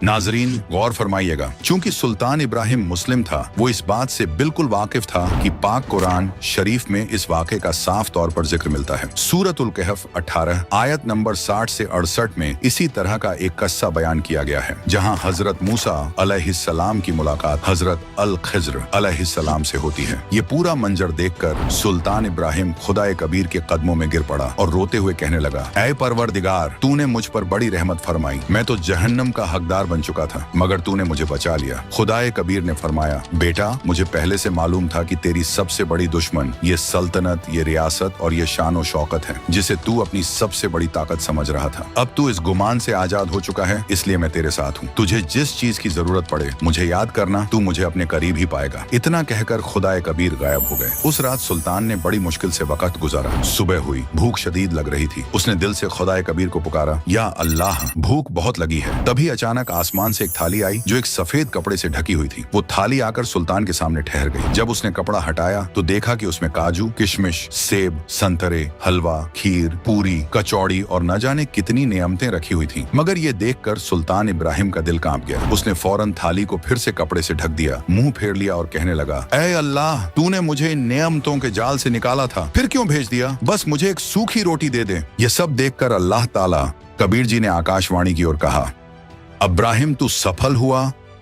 नाजरीन गौर फरमाइएगा, चूंकि सुल्तान इब्राहिम मुस्लिम था, वो इस बात से बिल्कुल वाकिफ था कि पाक कुरान शरीफ में इस वाक़े का साफ तौर पर जिक्र मिलता है। सूरतुल कहफ 18 आयत नंबर 60 से 68 में इसी तरह का एक किस्सा बयान किया गया है, जहां हजरत मूसा अलैहिस्सलाम की मुलाकात हजरत अल खिज्र अलैहिस्सलाम से होती है। ये पूरा मंजर देखकर सुल्तान इब्राहिम खुदाए कबीर के कदमों में गिर पड़ा और रोते हुए कहने लगा, ऐ परवरदिगार, तूने मुझ पर बड़ी रहमत फरमाई, मैं तो जहन्नम का हकदार बन चुका था, मगर तूने मुझे बचा लिया। खुदाए कबीर ने फरमाया, बेटा मुझे पहले से मालूम था कि तेरी सबसे बड़ी दुश्मन ये सल्तनत, ये रियासत और ये शान और शौकत है, जिसे तू अपनी सबसे बड़ी ताकत समझ रहा था। अब तू इस गुमान से आजाद हो चुका है, इसलिए मैं तेरे साथ हूँ। तुझे जिस चीज की जरूरत पड़े मुझे याद करना, तू मुझे अपने करीब ही पाएगा। इतना कहकर खुदाए कबीर गायब हो गए। उस रात सुल्तान ने बड़ी मुश्किल से वक्त गुजारा। सुबह हुई, भूख शदीद लग रही थी। उसने दिल से खुदाए कबीर को पुकारा, या अल्लाह, भूख बहुत लगी है। तभी अचानक आसमान से एक थाली आई जो एक सफेद कपड़े से ढकी हुई थी। वो थाली आकर सुल्तान के सामने ठहर गई। जब उसने कपड़ा हटाया तो देखा कि उसमें काजू, किशमिश, सेब, संतरे, हलवा, खीर, पूरी, कचौड़ी और न जाने कितनी नेमतें रखी हुई थी। मगर ये देखकर सुल्तान इब्राहिम का दिल कांप गया। उसने फौरन थाली को फिर से कपड़े से ढक दिया, मुंह फेर लिया और कहने लगा, ऐ अल्लाह, तूने मुझे इन नेमतों के जाल से निकाला था, फिर क्यों भेज दिया? बस मुझे एक सूखी रोटी दे दे। ये सब देखकर अल्लाह ताला कबीर जी ने आकाशवाणी की ओर कहा, अब्राहिम तू सफल हुआ,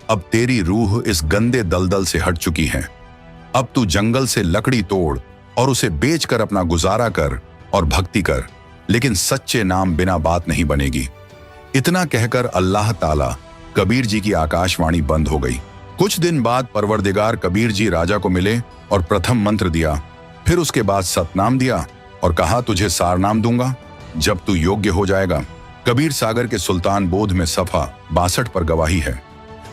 अब तेरी रूह इस गंदे दलदल से हट चुकी है। अब तू जंगल से लकड़ी तोड़ और उसे बेचकर अपना गुजारा कर और भक्ति कर, लेकिन सच्चे नाम बिना बात नहीं बनेगी। इतना कहकर अल्लाह ताला कबीर जी की आकाशवाणी बंद हो गई। कुछ दिन बाद परवरदिगार कबीर जी राजा को मिले और प्रथम मंत्र दिया, फिर उसके बाद सतनाम दिया और कहा, तुझे सारनाम दूंगा जब तू योग्य हो जाएगा। कबीर सागर के सुल्तान बोध में सफा 62 पर गवाही है।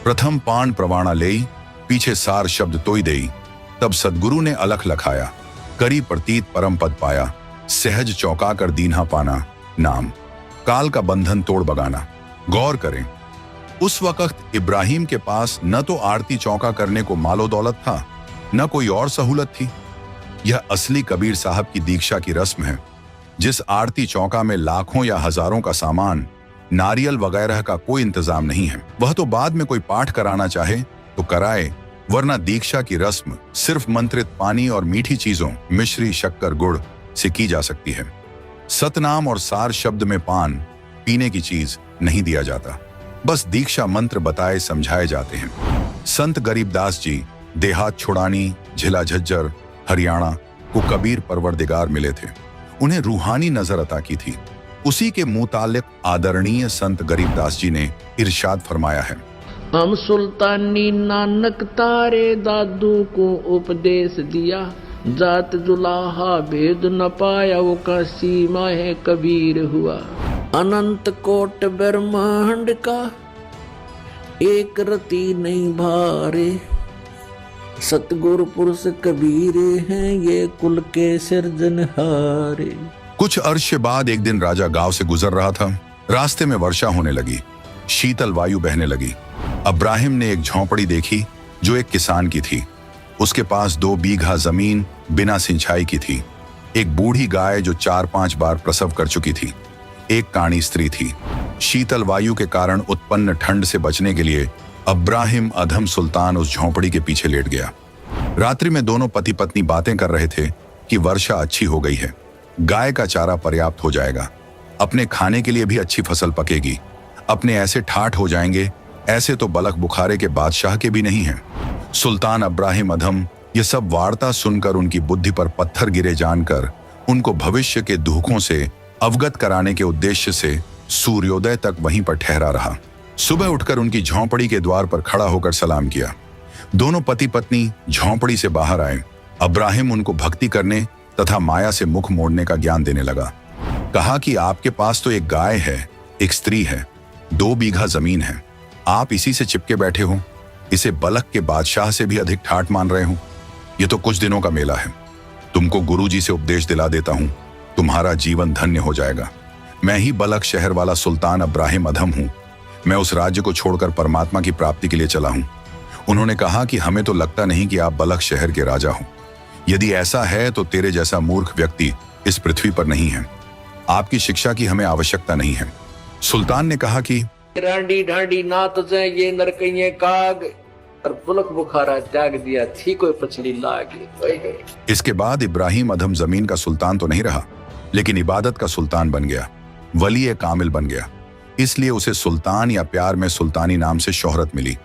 प्रथम पाण प्रवाणा लेई, पीछे सार शब्द तोई देई। तब सदगुरु ने अलख लखाया, करी प्रतीत परम पद पाया। सहज चौका कर दीन्हा पाना, नाम काल का बंधन तोड़ बगाना। गौर करें, उस वक्त इब्राहिम के पास न तो आरती चौका करने को मालो दौलत था, न कोई और सहूलत थी। यह असली कबीर साहब की दीक्षा की रस्म है। जिस आरती चौका में लाखों या हजारों का सामान, नारियल वगैरह का कोई इंतजाम नहीं है, वह तो बाद में कोई पाठ कराना चाहे तो कराए, वरना दीक्षा की रस्म सिर्फ मंत्रित पानी और मीठी चीजों, मिश्री, शक्कर, गुड़ से की जा सकती है। सतनाम और सार शब्द में पान, पीने की चीज नहीं दिया जाता, बस दीक्षा मंत्र बताए समझाए जाते हैं। संत गरीबदास जी देहात छुड़ानी, झिला झज्जर, हरियाणा को कबीर परवरदिगार मिले थे। उन्हें रूहानी नजर अता की थी। उसी के मुतालिक आदरणीय संत गरीबदास जी ने इरशाद फरमाया है, हम सुल्तानी नानक तारे दादू को उपदेश दिया, जात जुलाहा भेद न पाया, वो का सीमा है कबीर हुआ। अनंत कोट ब्रह्मांड का एक रति नहीं भारे, सतगुरु पुरुष कबीर हैं ये कुल के सिरजनहारे। कुछ अर्श बाद एक दिन राजा गांव से गुजर रहा था। रास्ते में वर्षा होने लगी, शीतल वायु बहने लगी। अब्राहिम ने एक झोंपड़ी देखी जो एक किसान की थी। उसके पास 2 बीघा जमीन बिना सिंचाई की थी। एक बूढ़ी गाय जो 4-5 बार प्रसव कर चुकी थी। एक काणी स्त्री थी। शीतल वायु के कारण उत्पन्न ठंड से बचने के लिए अब्राहिम अधम सुल्तान उस झोंपड़ी के पीछे लेट गया। रात्रि में दोनों पति पत्नी बातें कर रहे थे कि वर्षा अच्छी हो गई है, गाय का चारा पर्याप्त हो जाएगा, अपने खाने के लिए भी अच्छी फसल पकेगी, अपने ऐसे ठाठ हो जाएंगे, ऐसे तो बलख बुखारे के बादशाह के भी नहीं हैं। सुल्तान अब्राहिम अधम ये सब वार्ता सुनकर उनकी बुद्धि पर पत्थर गिरे जानकर उनको भविष्य के दुखों से अवगत कराने के उद्देश्य से सूर्योदय तक वहीं पर ठहरा रहा। सुबह उठकर उनकी झोंपड़ी के द्वार पर खड़ा होकर सलाम किया। दोनों पति पत्नी झोंपड़ी से बाहर आए। अब्राहिम उनको भक्ति करने तथा माया से मुख मोड़ने का ज्ञान देने लगा। कहा कि आपके पास तो एक गाय है, एक स्त्री है, 2 बीघा जमीन है, आप इसी से चिपके बैठे हो, इसे बलख के बादशाह से भी अधिक ठाठ मान रहे हो। ये तो कुछ दिनों का मेला है, तुमको गुरुजी से उपदेश दिला देता हूं, तुम्हारा जीवन धन्य हो जाएगा। मैं ही बलख शहर वाला सुल्तान इब्राहिम अधम हूँ। मैं उस राज्य को छोड़कर परमात्मा की प्राप्ति के लिए चला हूँ। उन्होंने कहा कि हमें तो लगता नहीं कि आप बलख शहर के राजा हो। यदि ऐसा है तो तेरे जैसा मूर्ख व्यक्ति इस पृथ्वी पर नहीं है। आपकी शिक्षा की हमें आवश्यकता नहीं है। सुल्तान ने कहा कि रांडी ढांडी नात जाए ये नरकइये काग और बुलक बुखारा त्याग दिया थी कोई पछली लागे। इसके बाद इब्राहिम अधम जमीन का सुल्तान तो नहीं रहा, लेकिन इबादत का सुल्तान बन गया, वली कामिल बन गया। इसलिए उसे सुल्तान या प्यार में सुल्तानी नाम से शोहरत मिली।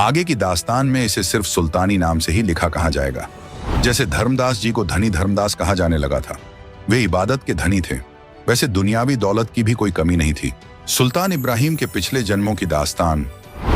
आगे की दास्तान में इसे सिर्फ सुल्तानी नाम से ही लिखा कहा जाएगा। जैसे धर्मदास जी को धनी धर्मदास कहा जाने लगा था, वे इबादत के धनी थे, वैसे दुनियावी दौलत की भी कोई कमी नहीं थी। सुल्तान इब्राहिम के पिछले जन्मों की दास्तान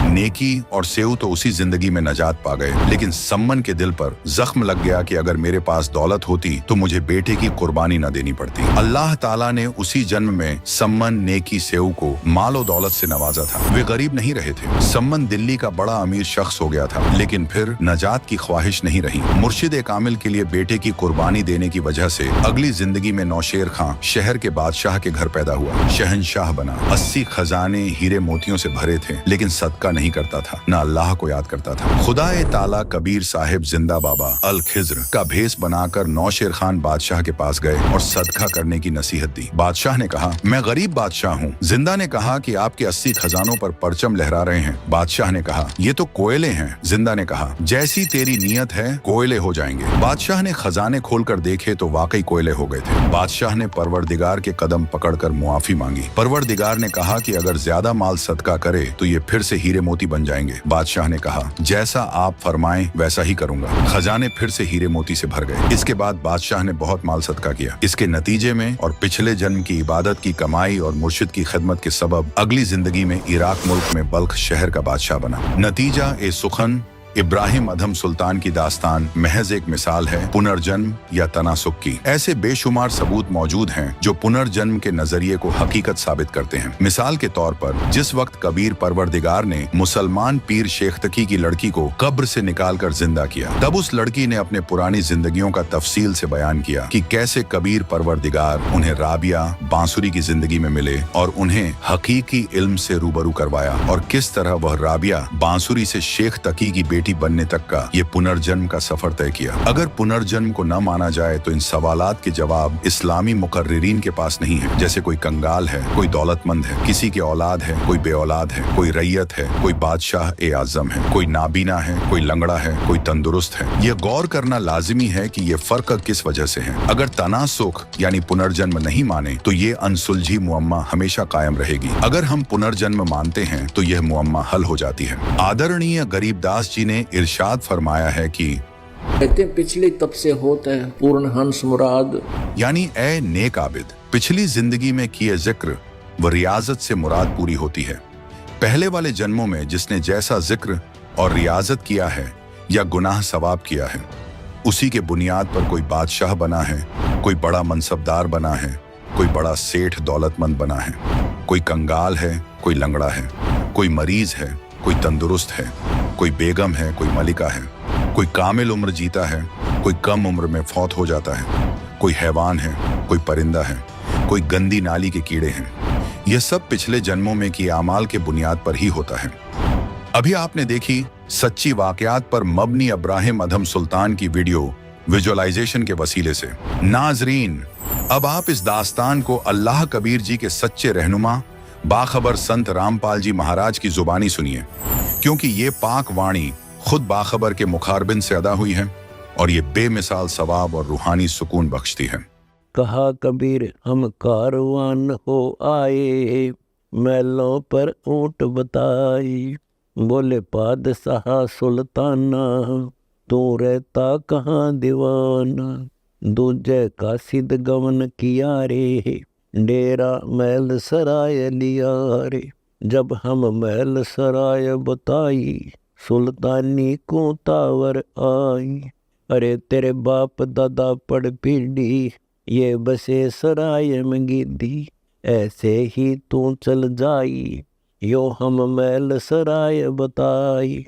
नेकी और सेऊ तो उसी जिंदगी में नजात पा गए, लेकिन सम्मन के दिल पर जख्म लग गया कि अगर मेरे पास दौलत होती तो मुझे बेटे की कुर्बानी न देनी पड़ती। अल्लाह ताला ने उसी जन्म में सम्मन नेकी सेऊ को मालो दौलत से नवाजा था। वे गरीब नहीं रहे थे। सम्मन दिल्ली का बड़ा अमीर शख्स हो गया था, लेकिन फिर नजात की ख्वाहिश नहीं रही। मुर्शिद कामिल के लिए बेटे की कुर्बानी देने की वजह से अगली जिंदगी में नौशेर खां शहर के बादशाह के घर पैदा हुआ, शहनशाह बना। 80 खजाने हीरे मोतियों से भरे थे, लेकिन सदका नहीं करता था, न अल्लाह को याद करता था। खुदाए ताला कबीर साहिब जिंदा बाबा अल खिज्र का भेष बनाकर नौशेर खान बादशाह के पास गए और सदका करने की नसीहत दी। बादशाह ने कहा, मैं गरीब बादशाह हूँ। जिंदा ने कहा कि आपके 80 खजानों पर परचम लहरा रहे हैं। बादशाह ने कहा, ये तो कोयले हैं। जिंदा ने कहा, जैसी तेरी नियत है कोयले हो जाएंगे। बादशाह ने खजाने खोलकर देखे तो वाकई कोयले हो गए थे। बादशाह ने परवरदिगार के कदम पकड़कर मुआफी मांगी। परवरदिगार ने कहा कि अगर ज्यादा माल सदका करे तो ये फिर से हीरे मोती बन जाएंगे। बादशाह ने कहा, जैसा आप फरमाएं वैसा ही करूंगा। खजाने फिर से हीरे मोती से भर गए। इसके बाद बादशाह ने बहुत माल सदका किया। इसके नतीजे में और पिछले जन्म की इबादत की कमाई और मुर्शिद की खिदमत के सबब अगली जिंदगी में इराक मुल्क में बल्ख शहर का बादशाह बना। नतीजा ए सुखन इब्राहिम अधम सुल्तान की दास्तान महज एक मिसाल है पुनर्जन्म या तनासुक की। ऐसे बेशुमार सबूत मौजूद हैं जो पुनर्जन्म के नजरिए को हकीकत साबित करते हैं। मिसाल के तौर पर जिस वक्त कबीर परवरदिगार ने मुसलमान पीर शेख तकी की लड़की को कब्र से निकालकर जिंदा किया, तब उस लड़की ने अपने पुरानी जिंदगियों का तफसील से बयान किया कि कैसे कबीर परवरदिगार उन्हें राबिया बांसुरी की जिंदगी में मिले और उन्हें हकीकी इल्म से रूबरू करवाया, और किस तरह वह राबिया बांसुरी से शेख तकी की बेटी बनने तक का ये पुनर्जन्म का सफर तय किया। अगर पुनर्जन्म को न माना जाए तो इन सवालात के जवाब इस्लामी मुकर्रिरीन के पास नहीं है। जैसे कोई कंगाल है, कोई दौलतमंद है, किसी की औलाद है, कोई बेऔलाद है, कोई रैयत है, कोई बादशाह ए आजम है, कोई नाबीना है, कोई लंगड़ा है, कोई तंदुरुस्त है। ये गौर करना लाजिमी है कि ये फर्क किस वजह से है। अगर तनासुख यानी पुनर्जन्म नहीं माने तो ये अनसुलझी मुअम्मा हमेशा कायम रहेगी। अगर हम पुनर्जन्म मानते हैं तो यह मुअम्मा हल हो जाती है। आदरणीय गरीबदास जी ने इरशाद फरमाया है कि कहते पिछली तब से होता है पूर्ण हंस मुराद, यानी ए नेक आबिद, पिछली जिंदगी में किए जिक्र व रियाजत से मुराद पूरी होती है। पहले वाले जन्मों में जिसने जैसा जिक्र और रियाजत किया है या गुनाह सवाब किया है, उसी के बुनियाद पर कोई बादशाह बना है, कोई बड़ा मनसबदार बना है, कोई बड़ा सेठ दौलतमंद बना है, कोई कंगाल है, कोई लंगड़ा है, कोई मरीज है, कोई तंदुरुस्त है, कोई बेगम है, कोई मलिका है, कोई कामिल उम्र जीता है, कोई कम उम्र में फौत हो जाता है, कोई हैवान है, कोई परिंदा है, कोई गंदी नाली के कीड़े हैं। यह सब पिछले जन्मों में किए आमाल के बुनियाद पर ही होता है। अभी आपने देखी सच्ची वाकयात पर मबनी इब्राहिम अधम सुल्तान की वीडियो विजुअलाइजेशन के वसीले से। नाजरीन, अब आप इस दास्तान को अल्लाह कबीर जी के सच्चे रहनुमा बाखबर संत रामपाल जी महाराज की जुबानी सुनिए, क्योंकि ये पाक वाणी खुद बाखबर के मुखारबिन से अदा हुई है और ये बेमिसाल सवाब और रूहानी सुकून बख्शती है। कहा कबीर हम कारवान हो आए, महलों पर ऊंट बताई, बोले पादशाह सुल्ताना तू रहता कहाँ दीवाना, दूजे का सिद गमन किया रे, डेरा महल सराय लिया रे, जब हम महल सराय बताई, सुल्तानी को तावर आई, अरे तेरे बाप दादा पड़ पीढ़ी, ये बसे सराय में गिद्दी, ऐसे ही तू चल जाई, यो हम महल सराय बताई,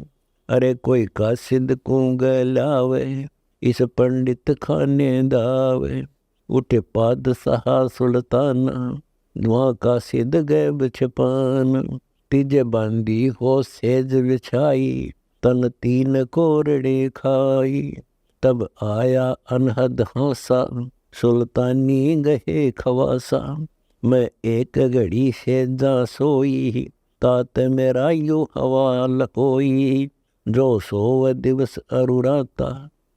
अरे कोई कासिद को गलावे, इस पंडित खाने दावे, उठे पादशाह सुल्ताना, वहाँ का सिद्ध गैब छिपाना। तीजे बांधी हो सेज बिछाई, तन तीन कोरड़े खाई। तब आया अनहद हंसा, सुल्तानी गहे खवासा। मैं एक घड़ी से जा सोई, तात मेरा यू हवाल होई। जो सोव दिवस अरुराता,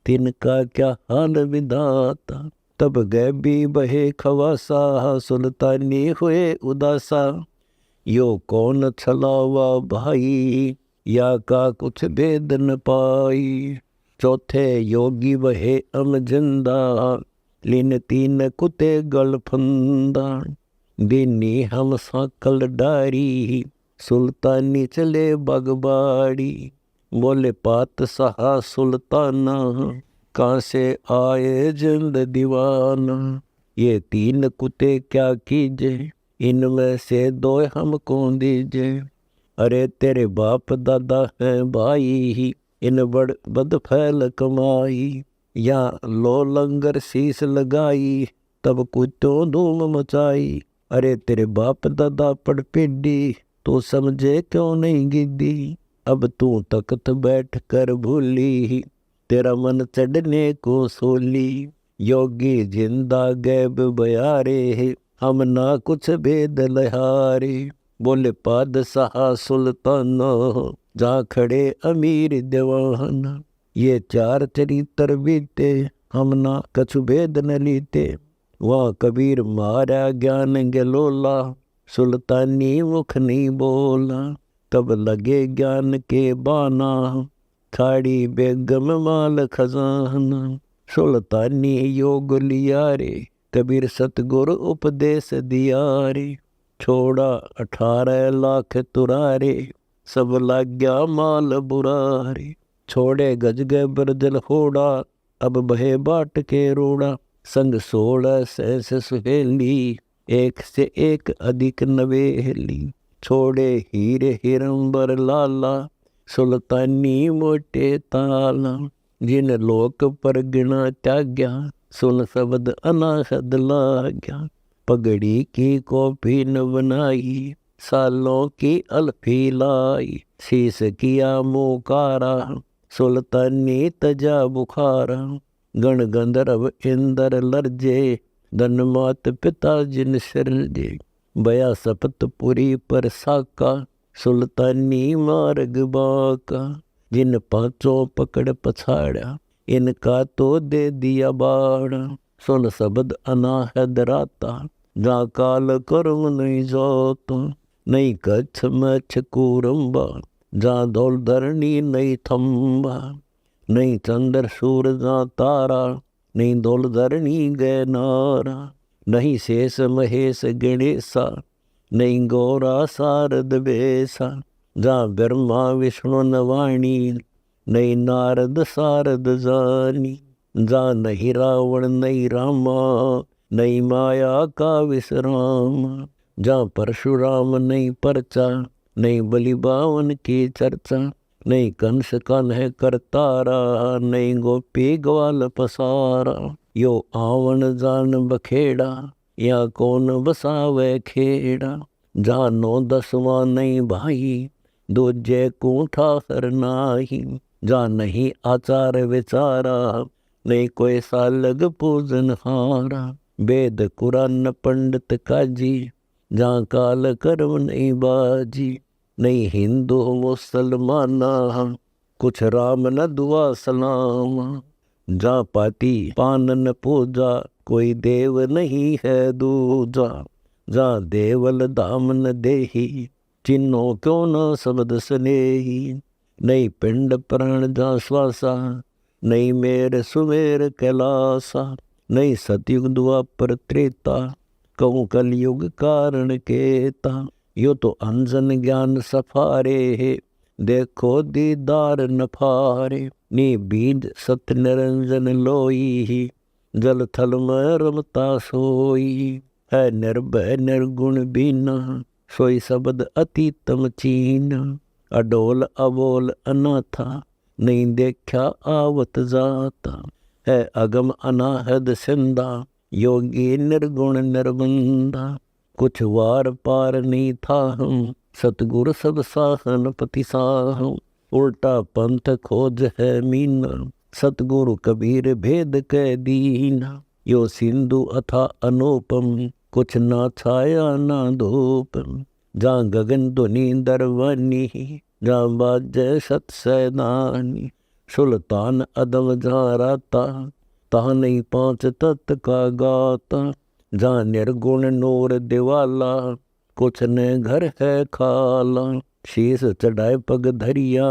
तिनका क्या हाल विधाता। तब गैबी बहे खवासा, सुल्तानी हुए उदासा। यो कौन छलावा भाई, या का कुछ भेद न पाई। चौथे योगी वहे अमजिंदा, लिन तीन कुते गल फंदा। दीनी हम साकल डारी, सुल्तानी चले बगबाड़ी। बोले पातशाह सुल्ताना, कहाँ से आए जिंद दीवाना। ये तीन कुत्ते क्या कीजे, इनमें से दो हमको दीजे। अरे तेरे बाप दादा हैं भाई, इन बड़ बद फैल कमाई। या लो लंगर शीश लगाई, तब कुत्तों धूम मचाई। अरे तेरे बाप दादा पड़ पिड्डी, तू समझे क्यों नहीं गिद्दी। अब तू तख्त बैठ कर भूली, तेरा मन चढ़ने को सोली। योगी जिंदा गैब बयारे, हम ना कुछ भेद लहारे। बोले पादशाह सुल्ताना, जा खड़े अमीर दीवाना। ये चार चरित्र बीते, हम ना कछु भेद न लीते। वहाँ कबीर मारा ज्ञान गलोला, सुल्तानी मुख नहीं बोला। तब लगे ज्ञान के बाना, खाड़ी बेगम माल खजाना। सुल्तानी योग लिया रे, कबीर सतगुरु उपदेश दिया रे। छोड़ा 18 लाख तुरारे, सब लाग्या माल बुरारे। छोड़े गज गए बरजल होड़ा, अब बहे बाट के रोड़ा। संग 16 सहस सुहेली, एक से एक अधिक नवेली। छोड़े हीरे हिरंबर लाला, सुल्तानी मोटे ताला। जिन लोक पर गिना त्याग्या, सुन शब्द अनाहद लाग्या। पगड़ी की कॉपी न बनाई, सालों की अल्फी लाई। शीस किया मोकारा, सुल्तानी तजा बुखारा। गण गंधर्व इंदर लर्जे, धन मात पिता जिन सिरजे। बया सपतपुरी पर साका, सुल्तानी मार्ग बाका। जिन पांचों पकड़ पछाड़ा, इनका तो दे दिया बाड़ा। सुन शब्द अनाहद राता, जा काल कर्म नहीं जाता। नहीं कच्छ मच्छ कूरम्बा, जा धौल धरणी नहीं थम्बा। नहीं चंद्र सूर जा तारा, नहीं धौल धरणी गए नारा। नहीं शेष महेश गणेशा, नहीं गौरा शारद बेसा। जा ब्रह्मा विष्णु नवाणी, नहीं नारद शारद जानी। जा नहीं रावण नहीं रामा, नहीं माया का विश्राम। जा परशुराम नहीं परचा, नहीं बलि बावन की चर्चा। नहीं कंस कन है करतारा, नहीं गोपी ग्वाल पसारा। यो आवन जान बखेड़ा, या कौन बसावे खेड़ा। जानो 10वां नहीं भाई, दूजे कूठा हर नाही। जा नहीं आचार विचारा, नहीं कोई सालग पूजन हारा। वेद कुरान पंडित काजी, जा काल कर्म नहीं बाजी। नहीं हिंदू मुसलमाना, कुछ राम न दुआ सलाम। जा पाती पान न पूजा, कोई देव नहीं है दूजा। जा देवल धाम न देही, चिन्हो क्यों न शब्द स्नेही। नहीं पिंड प्राण जा श्वासा, नहीं मेर सुमेर कैलासा। नहीं सतयुग द्वापर त्रेता, कहूँ कलयुग कारण केता। यो तो अंजन ज्ञान सफारे, देखो दीदार नफारे। नी बीज सत निरंजन लोई, जल थल में रमता सोई। है निर्भय निर्गुण बीना, सोई शब्द अतीतम चीना। अडोल अबोल अनाथा, नहीं देखा आवत जाता। है अगम अनाहद सिंदा, योगी निर्गुण निर्बंधा, कुछ वार पार नहीं था हम, सतगुरु सब साहन पति साहम। उल्टा पंथ खोज है मीना, सतगुरु कबीर भेद कह दीना। यो सिंधु अथा अनुपम, कुछ ना छाया ना धूपम। जहाँ गगन ध्वनि दरवानी, जहाँ बाजे सत सैनानी। सुल्तान अदब जहाँ राता, तहाँ नहीं पांच तत्व का गाता। जहाँ निर्गुण नूर दिवाला, कुछ ने घर है खाला। शीश चढ़ाए पग धरिया,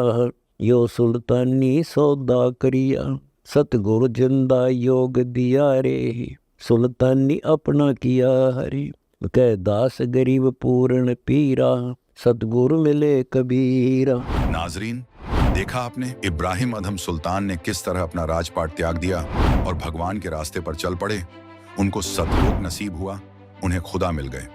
यो सुल्तानी सौदा करिया। सतगुरु जिंदा योग दिया रे, सुल्तानी अपना किया हरे। कह दास गरीब पूर्ण पीरा, सतगुरु मिले कबीरा। नाजरीन, देखा आपने इब्राहिम अधम सुल्तान ने किस तरह अपना राजपाट त्याग दिया और भगवान के रास्ते पर चल पड़े। उनको सतलोक नसीब हुआ, उन्हें खुदा मिल गए।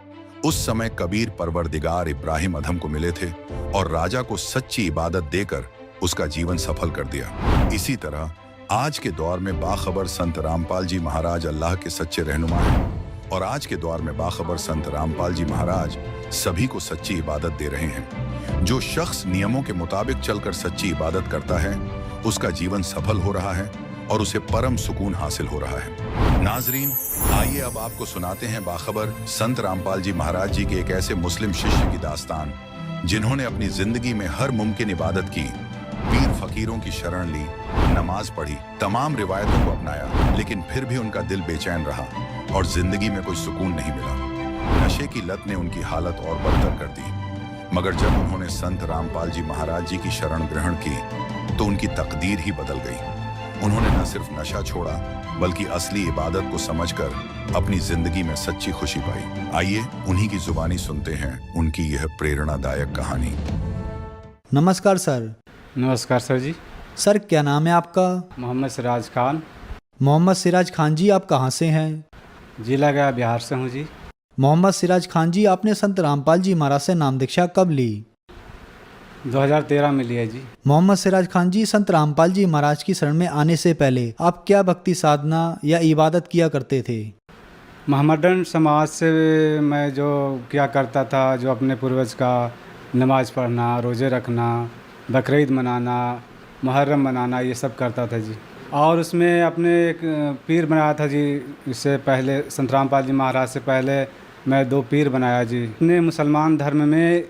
उस समय कबीर परवरदिगार इब्राहिम अधम को मिले थे और राजा को सच्ची इबादत देकर उसका जीवन सफल कर दिया। इसी तरह आज के दौर में बाखबर संत रामपाल जी महाराज अल्लाह के सच्चे रहनुमा हैं और आज के दौर में बाखबर संत रामपाल जी महाराज सभी को सच्ची इबादत दे रहे हैं। जो शख्स नियमों के मुताबिक चलकर सच्ची इबादत करता है, उसका जीवन सफल हो रहा है और उसे परम सुकून हासिल हो रहा है। नाजरीन, आइए अब आपको सुनाते हैं बाखबर संत रामपाल जी महाराज जी के एक ऐसे मुस्लिम शिष्य की दास्तान, जिन्होंने अपनी जिंदगी में हर मुमकिन इबादत की, पीर फकीरों की शरण ली, नमाज पढ़ी, तमाम रिवायतों को अपनाया, लेकिन फिर भी उनका दिल बेचैन रहा और जिंदगी में कोई सुकून नहीं मिला। नशे की लत ने उनकी हालत और बदतर कर दी। मगर जब उन्होंने संत रामपाल जी महाराज जी की शरण ग्रहण की तो उनकी तकदीर ही बदल गई। उन्होंने न सिर्फ नशा छोड़ा, बल्कि असली इबादत को समझकर अपनी जिंदगी में सच्ची खुशी पाई। आइए उन्हीं की जुबानी सुनते हैं उनकी यह प्रेरणादायक कहानी। नमस्कार सर। नमस्कार सर जी। सर, क्या नाम है आपका? मोहम्मद सिराज खान। मोहम्मद सिराज खान जी, आप कहाँ से हैं? जिला गया बिहार से हूँ जी। मोहम्मद सिराज खान जी, आपने संत रामपाल जी महाराज से नाम दीक्षा कब ली? 2013 में लिया जी। मोहम्मद सिराज खान जी, संत रामपाल जी महाराज की शरण में आने से पहले आप क्या भक्ति साधना या इबादत किया करते थे? मोहम्मदन समाज से मैं जो किया करता था, जो अपने पूर्वज का नमाज पढ़ना, रोज़े रखना, बकरीद मनाना, मुहर्रम मनाना, ये सब करता था जी। और उसमें अपने एक पीर बनाया था जी। इससे पहले संत रामपाल जी महाराज से पहले मैं 2 पीर बनाया जी। अपने मुसलमान धर्म में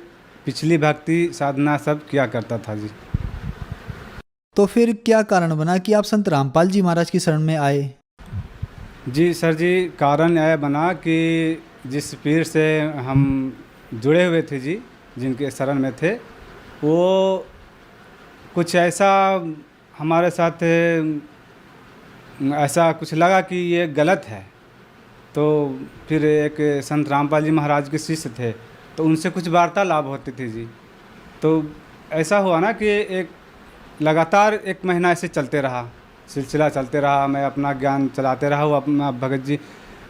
पिछली भक्ति साधना सब किया करता था जी। तो फिर क्या कारण बना कि आप संत रामपाल जी महाराज की शरण में आए? जी सर जी, कारण यह बना कि जिस पीर से हम जुड़े हुए थे जी, जिनके शरण में थे, वो कुछ ऐसा हमारे साथ ऐसा कुछ लगा कि ये गलत है। तो फिर एक संत रामपाल जी महाराज के शिष्य थे, तो उनसे कुछ वार्तालाप होती थी जी। तो ऐसा हुआ ना कि एक लगातार 1 महीना ऐसे चलते रहा, सिलसिला चलते रहा। मैं अपना ज्ञान चलाते रहा। वो अपना भगत जी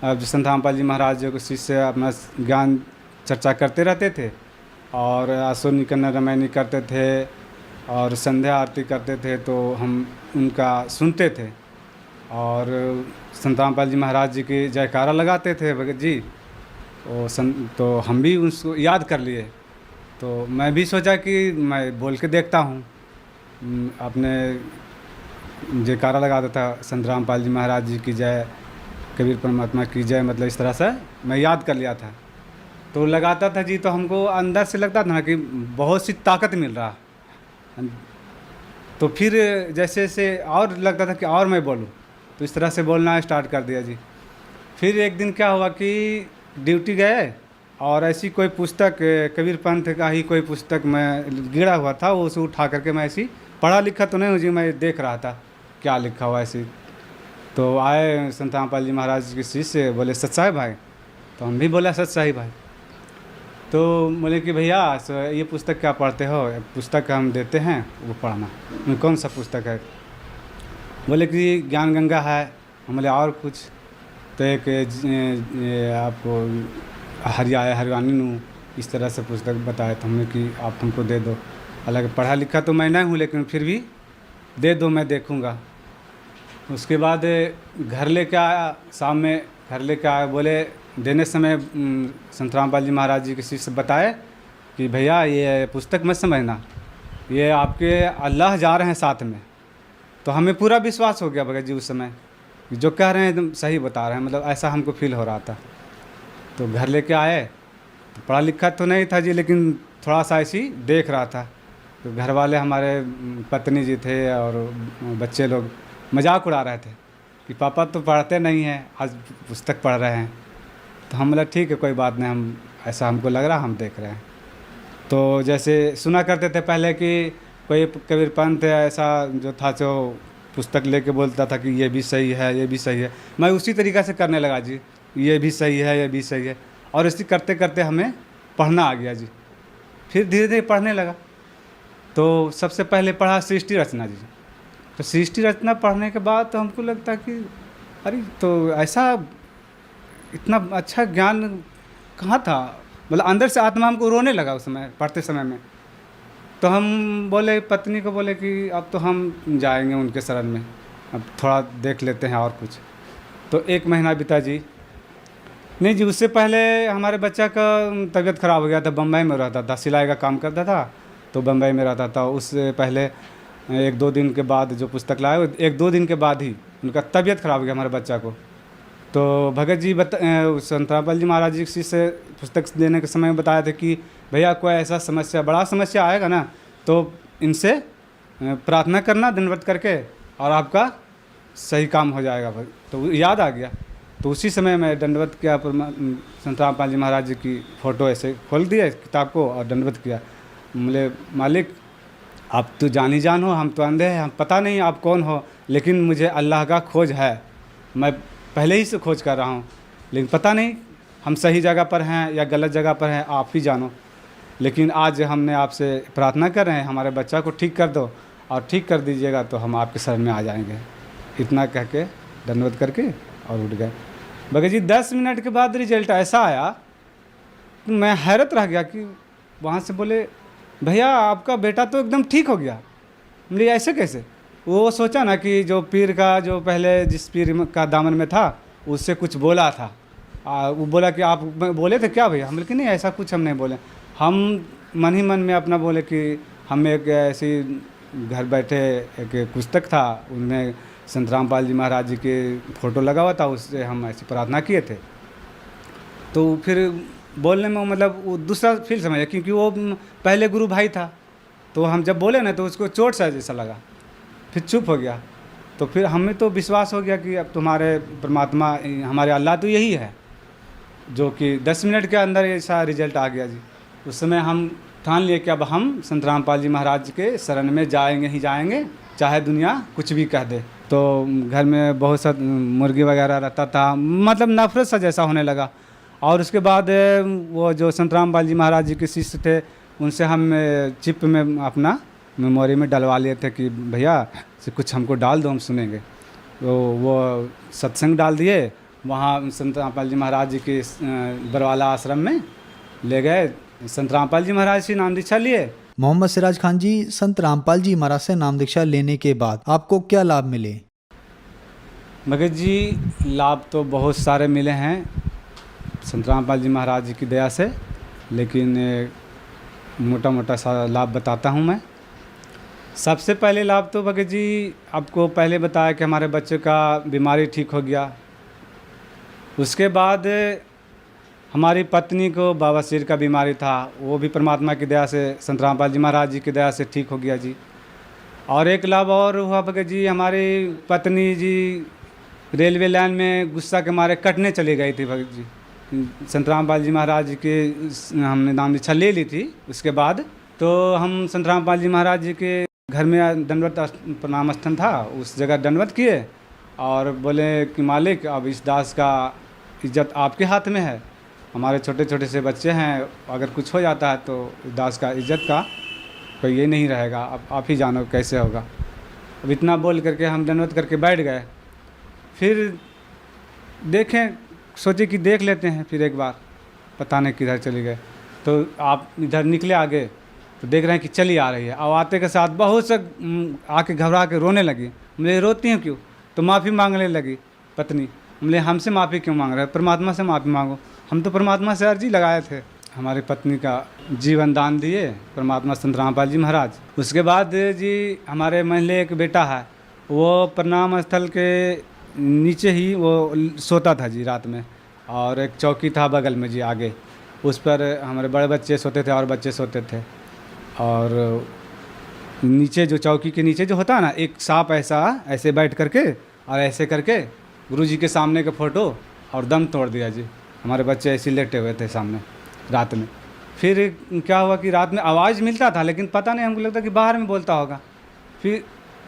संत रामपाल जी महाराज जी के शिष्य अपना ज्ञान चर्चा करते रहते थे और आसुनी कन्या रामायणी करते थे और संध्या आरती करते थे। तो हम उनका सुनते थे और संत रामपाल जी महाराज जी की जयकारा लगाते थे भगत जी। तो हम भी उसको याद कर लिए। तो मैं भी सोचा कि मैं बोल के देखता हूँ। अपने जयकारा लगाता था, संत रामपाल जी महाराज जी की जय, कबीर परमात्मा की जय, मतलब इस तरह से मैं याद कर लिया था। तो लगाता था जी, तो हमको अंदर से लगता था ना कि बहुत सी ताकत मिल रहा। तो फिर जैसे जैसे और लगता था कि और मैं बोलूं, तो इस तरह से बोलना स्टार्ट कर दिया जी। फिर एक दिन क्या हुआ कि ड्यूटी गए और ऐसी कोई पुस्तक, कबीर पंथ का ही कोई पुस्तक मैं गिरा हुआ था, वो उसे उठा करके मैं ऐसी पढ़ा लिखा तो नहीं हूँ जी, मैं देख रहा था क्या लिखा हुआ ऐसी। तो आए संत रामपाल जी महाराज के शिष्य, बोले सच्चा है भाई? तो हम भी बोला सच्चा ही भाई। तो बोले कि भैया ये पुस्तक क्या पढ़ते हो? पुस्तक हम देते हैं, वो पढ़ना। कौन सा पुस्तक है? बोले कि ज्ञान गंगा है। हम बोले और कुछ? तो एक आपको हरियाणी नू इस तरह से पुस्तक बताया। तो हमने कि आप हमको दे दो। हालांकि पढ़ा लिखा तो मैं नहीं हूँ, लेकिन फिर भी दे दो, मैं देखूँगा। उसके बाद घर लेके आया। शाम में घर लेके आए, बोले देने समय संत रामपाल जी महाराज जी के शिष्य बताए कि भैया ये पुस्तक मत समझना, ये आपके अल्लाह जा रहे हैं साथ में। तो हमें पूरा विश्वास हो गया भगत जी उस समय, जो कह रहे हैं एकदम सही बता रहे हैं, मतलब ऐसा हमको फील हो रहा था। तो घर लेके आए, तो पढ़ा लिखा तो नहीं था जी, लेकिन थोड़ा सा ऐसी देख रहा था। तो घर वाले हमारे पत्नी जी थे और बच्चे लोग मजाक उड़ा रहे थे कि पापा तो पढ़ते नहीं हैं, आज पुस्तक पढ़ रहे हैं। तो हम बोला ठीक है कोई बात नहीं, हम ऐसा हमको लग रहा हम देख रहे हैं। तो जैसे सुना करते थे पहले कि कोई कबीर पंथ ऐसा जो था जो पुस्तक लेके बोलता था कि ये भी सही है, ये भी सही है, मैं उसी तरीक़े से करने लगा जी, ये भी सही है, ये भी सही है। और इसी करते करते हमें पढ़ना आ गया जी। फिर धीरे धीरे पढ़ने लगा। तो सबसे पहले पढ़ा सृष्टि रचना जी। तो सृष्टि रचना पढ़ने के बाद तो हमको लगता कि अरे तो ऐसा इतना अच्छा ज्ञान कहाँ था, मतलब अंदर से आत्मा हमको रोने लगा उस समय पढ़ते समय में। तो हम बोले पत्नी को बोले कि अब तो हम जाएंगे उनके शरण में, अब थोड़ा देख लेते हैं और कुछ। तो 1 महीना बीता जी। नहीं जी, उससे पहले हमारे बच्चा का तबीयत ख़राब हो गया था, बम्बई में रहता था, सिलाई का काम करता था, तो बम्बई में रहता था। उससे पहले 1-2 दिन के बाद जो पुस्तक लाए, 1-2 दिन के बाद ही उनका तबीयत ख़राब हो गया हमारे बच्चा को। तो भगत जी संत रामपाल जी महाराज जी से पुस्तक देने के समय बताया था कि भैया कोई ऐसा समस्या, बड़ा समस्या आएगा ना, तो इनसे प्रार्थना करना दंडवत करके, और आपका सही काम हो जाएगा। भाई तो याद आ गया। तो उसी समय मैं दंडवत किया, संत रामपाल जी महाराज जी की फ़ोटो ऐसे खोल दिया किताब को और दंडवत किया। बोले मालिक आप तो जानी जान हो, हम तो अंधे हैं, हम पता नहीं आप कौन हो, लेकिन मुझे अल्लाह का खोज है, मैं पहले ही से खोज कर रहा हूँ, लेकिन पता नहीं हम सही जगह पर हैं या गलत जगह पर हैं, आप ही जानो। लेकिन आज हमने आपसे प्रार्थना कर रहे हैं, हमारे बच्चा को ठीक कर दो, और ठीक कर दीजिएगा तो हम आपके शरण में आ जाएंगे। इतना कह के दंडवत करके और उठ गए। भगत जी 10 मिनट के बाद रिजल्ट ऐसा आया कि मैं हैरत रह गया कि वहाँ से बोले भैया आपका बेटा तो एकदम ठीक हो गया। बोले ऐसे कैसे? वो सोचा ना कि जो पीर का, जो पहले जिस पीर का दामन में था, उससे कुछ बोला था। वो बोला कि आप बोले थे क्या भैया? हम बोले कि नहीं ऐसा कुछ हम नहीं बोले, हम मन ही मन में अपना बोले कि हम एक ऐसी घर बैठे एक पुस्तक था, उनमें संत रामपाल जी महाराज जी के फ़ोटो लगा हुआ था, उससे हम ऐसी प्रार्थना किए थे। तो फिर बोलने में मतलब वो दूसरा फील समझा, क्योंकि वो पहले गुरु भाई था, तो हम जब बोले ना तो उसको चोट सा जैसा लगा, फिर चुप हो गया। तो फिर हमें तो विश्वास हो गया कि अब तुम्हारे परमात्मा, हमारे अल्लाह तो यही है, जो कि 10 मिनट के अंदर ऐसा रिजल्ट आ गया जी। उस समय हम ठान लिए कि अब हम संत रामपाल जी महाराज के शरण में जाएंगे ही जाएंगे, चाहे दुनिया कुछ भी कह दे। तो घर में बहुत सा मुर्गी वगैरह रहता था, मतलब नफरत सा जैसा होने लगा। और उसके बाद वो जो संत रामपाल जी महाराज जी के शिष्य थे, उनसे हम चिप में अपना मेमोरी में डलवा लिए थे कि भैया से कुछ हमको डाल दो, हम सुनेंगे। तो वो सत्संग डाल दिए, वहाँ संत रामपाल जी महाराज जी के बरवाला आश्रम में ले गए। संत रामपाल जी महाराज से नाम दीक्षा लिए। मोहम्मद सिराज खान जी, संत रामपाल जी महाराज से नाम दीक्षा लेने के बाद आपको क्या लाभ मिले? भगत जी लाभ तो बहुत सारे मिले हैं संत रामपाल जी महाराज जी की दया से, लेकिन मोटा मोटा सा लाभ बताता हूँ मैं। सबसे पहले लाभ तो भगत जी आपको पहले बताया कि हमारे बच्चे का बीमारी ठीक हो गया। उसके बाद हमारी पत्नी को बवासीर का बीमारी था, वो भी परमात्मा की दया से, संत रामपाल जी महाराज जी की दया से ठीक हो गया जी। और एक लाभ और हुआ भगत जी, हमारी पत्नी जी रेलवे लाइन में गुस्सा के मारे कटने चली गई थी भगत जी। संत रामपाल जी महाराज जी के हमने नाम दीक्षा ले ली थी। उसके बाद तो हम संत रामपाल जी महाराज जी के घर में दंडवत प्रणाम स्थान था, उस जगह दंडवत किए और बोले कि मालिक अब इस दास का इज्जत आपके हाथ में है, हमारे छोटे छोटे से बच्चे हैं, अगर कुछ हो जाता है तो दास का इज्जत का कोई ये नहीं रहेगा, अब आप ही जानो कैसे होगा। अब इतना बोल करके हम दंडवत करके बैठ गए। फिर देखें, सोचे कि देख लेते हैं फिर एक बार, पता नहीं किधर चले गए। तो आप इधर निकले आगे तो देख रहे हैं कि चली आ रही है, और आते के साथ बहुत से आके घबरा के रोने लगी। मुझे रोती हैं क्यों? तो माफ़ी मांगने लगी पत्नी। बोले हमसे माफ़ी क्यों मांग रहे हो, परमात्मा से माफ़ी मांगो। हम तो परमात्मा से अर्जी लगाए थे। हमारी पत्नी का जीवन दान दिए परमात्मा संत रामपाल जी महाराज। उसके बाद जी हमारे महल्ले एक बेटा है, वो प्रणाम स्थल के नीचे ही वो सोता था जी रात में, और एक चौकी था बगल में जी आगे, उस पर हमारे बड़े बच्चे सोते थे और बच्चे सोते थे। और नीचे जो चौकी के नीचे जो होता है ना, एक सांप ऐसे बैठ करके और ऐसे करके गुरुजी के सामने का फ़ोटो और दम तोड़ दिया जी। हमारे बच्चे ऐसे लेटे हुए थे सामने रात में। फिर क्या हुआ कि रात में आवाज़ मिलता था, लेकिन पता नहीं, हमको लगता कि बाहर में बोलता होगा। फिर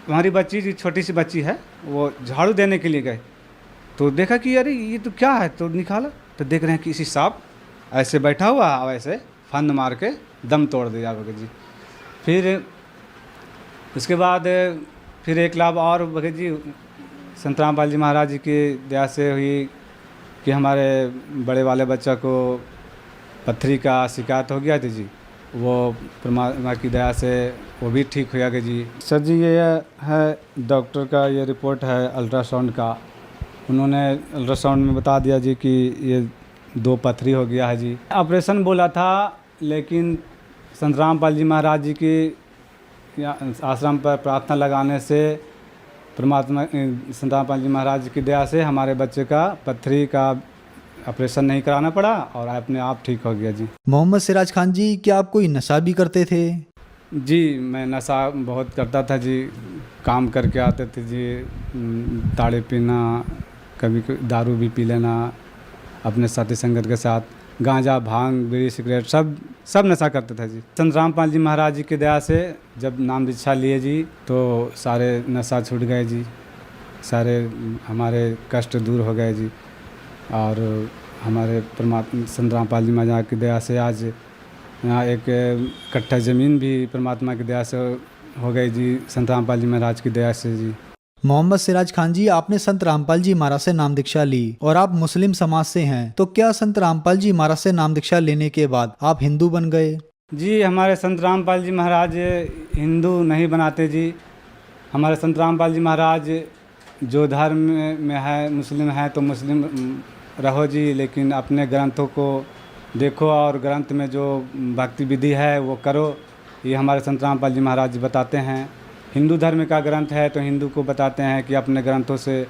हमारी बच्ची जी, छोटी सी बच्ची है, वो झाड़ू देने के लिए गए तो देखा कि अरे ये तो क्या है, तो निकाला तो देख रहे हैं कि इसी सांप ऐसे बैठा हुआ और ऐसे फंद मार के दम तोड़ दिया भगत जी। फिर उसके बाद फिर एक लाभ और भगत जी संत रामपाल जी महाराज जी की दया से हुई कि हमारे बड़े वाले बच्चा को पत्थरी का शिकायत हो गया था जी, वो परमात्मा की दया से वो भी ठीक हो गया जी। सर जी ये है डॉक्टर का ये रिपोर्ट है अल्ट्रासाउंड का, उन्होंने अल्ट्रासाउंड में बता दिया जी कि ये 2 पत्थरी हो गया है जी। ऑपरेशन बोला था, लेकिन संत रामपाल जी महाराज जी की आश्रम पर प्रार्थना लगाने से परमात्मा संत रामपाल जी महाराज की दया से हमारे बच्चे का पत्थरी का ऑपरेशन नहीं कराना पड़ा और अपने आप ठीक हो गया जी। मोहम्मद सिराज खान जी, क्या आप कोई नशा भी करते थे? जी मैं नशा बहुत करता था जी, काम करके आते थे जी, ताड़े पीना, कभी दारू भी पी लेना अपने साथी संगत के साथ, गांजा भांग बीड़ी सिगरेट सब नशा करते थे जी। संत रामपाल जी महाराज जी की दया से जब नाम दीक्षा लिए जी तो सारे नशा छूट गए जी, सारे हमारे कष्ट दूर हो गए जी। और हमारे परमात्मा संत रामपाल जी महाराज की दया से आज यहाँ एक कट्ठा ज़मीन भी परमात्मा की दया से हो गई जी, संत रामपाल जी महाराज की दया से जी। मोहम्मद सिराज खान जी, आपने संत रामपाल जी महाराज से नाम दीक्षा ली और आप मुस्लिम समाज से हैं, तो क्या संत रामपाल जी महाराज से नाम दीक्षा लेने के बाद आप हिंदू बन गए? जी हमारे संत रामपाल जी महाराज हिंदू नहीं बनाते जी। हमारे संत रामपाल जी महाराज जो धर्म में है, मुस्लिम है तो मुस्लिम रहो जी, लेकिन अपने ग्रंथों को देखो और ग्रंथ में जो भक्ति विधि है वो करो, ये हमारे संत रामपाल जी महाराज जी बताते हैं। हिंदू धर्म का ग्रंथ है तो हिंदू को बताते हैं कि अपने ग्रंथों से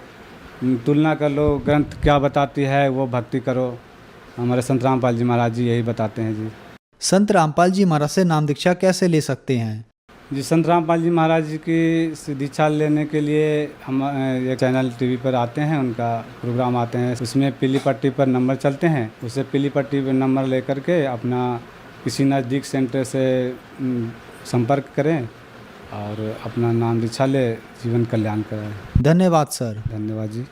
तुलना कर लो, ग्रंथ क्या बताती है वो भक्ति करो। हमारे संत रामपाल जी महाराज जी यही बताते हैं जी। संत रामपाल जी महाराज से नाम दीक्षा कैसे ले सकते हैं? जी संत रामपाल जी महाराज जी की दीक्षा लेने के लिए हम एक चैनल टीवी पर आते हैं, उनका प्रोग्राम आते हैं, उसमें पीली पट्टी पर नंबर चलते हैं, उसे पीली पट्टी पर नंबर लेकर के अपना किसी नज़दीक सेंटर से संपर्क करें और अपना नाम दीक्षा ले, जीवन कल्याण करें। धन्यवाद सर। धन्यवाद जी।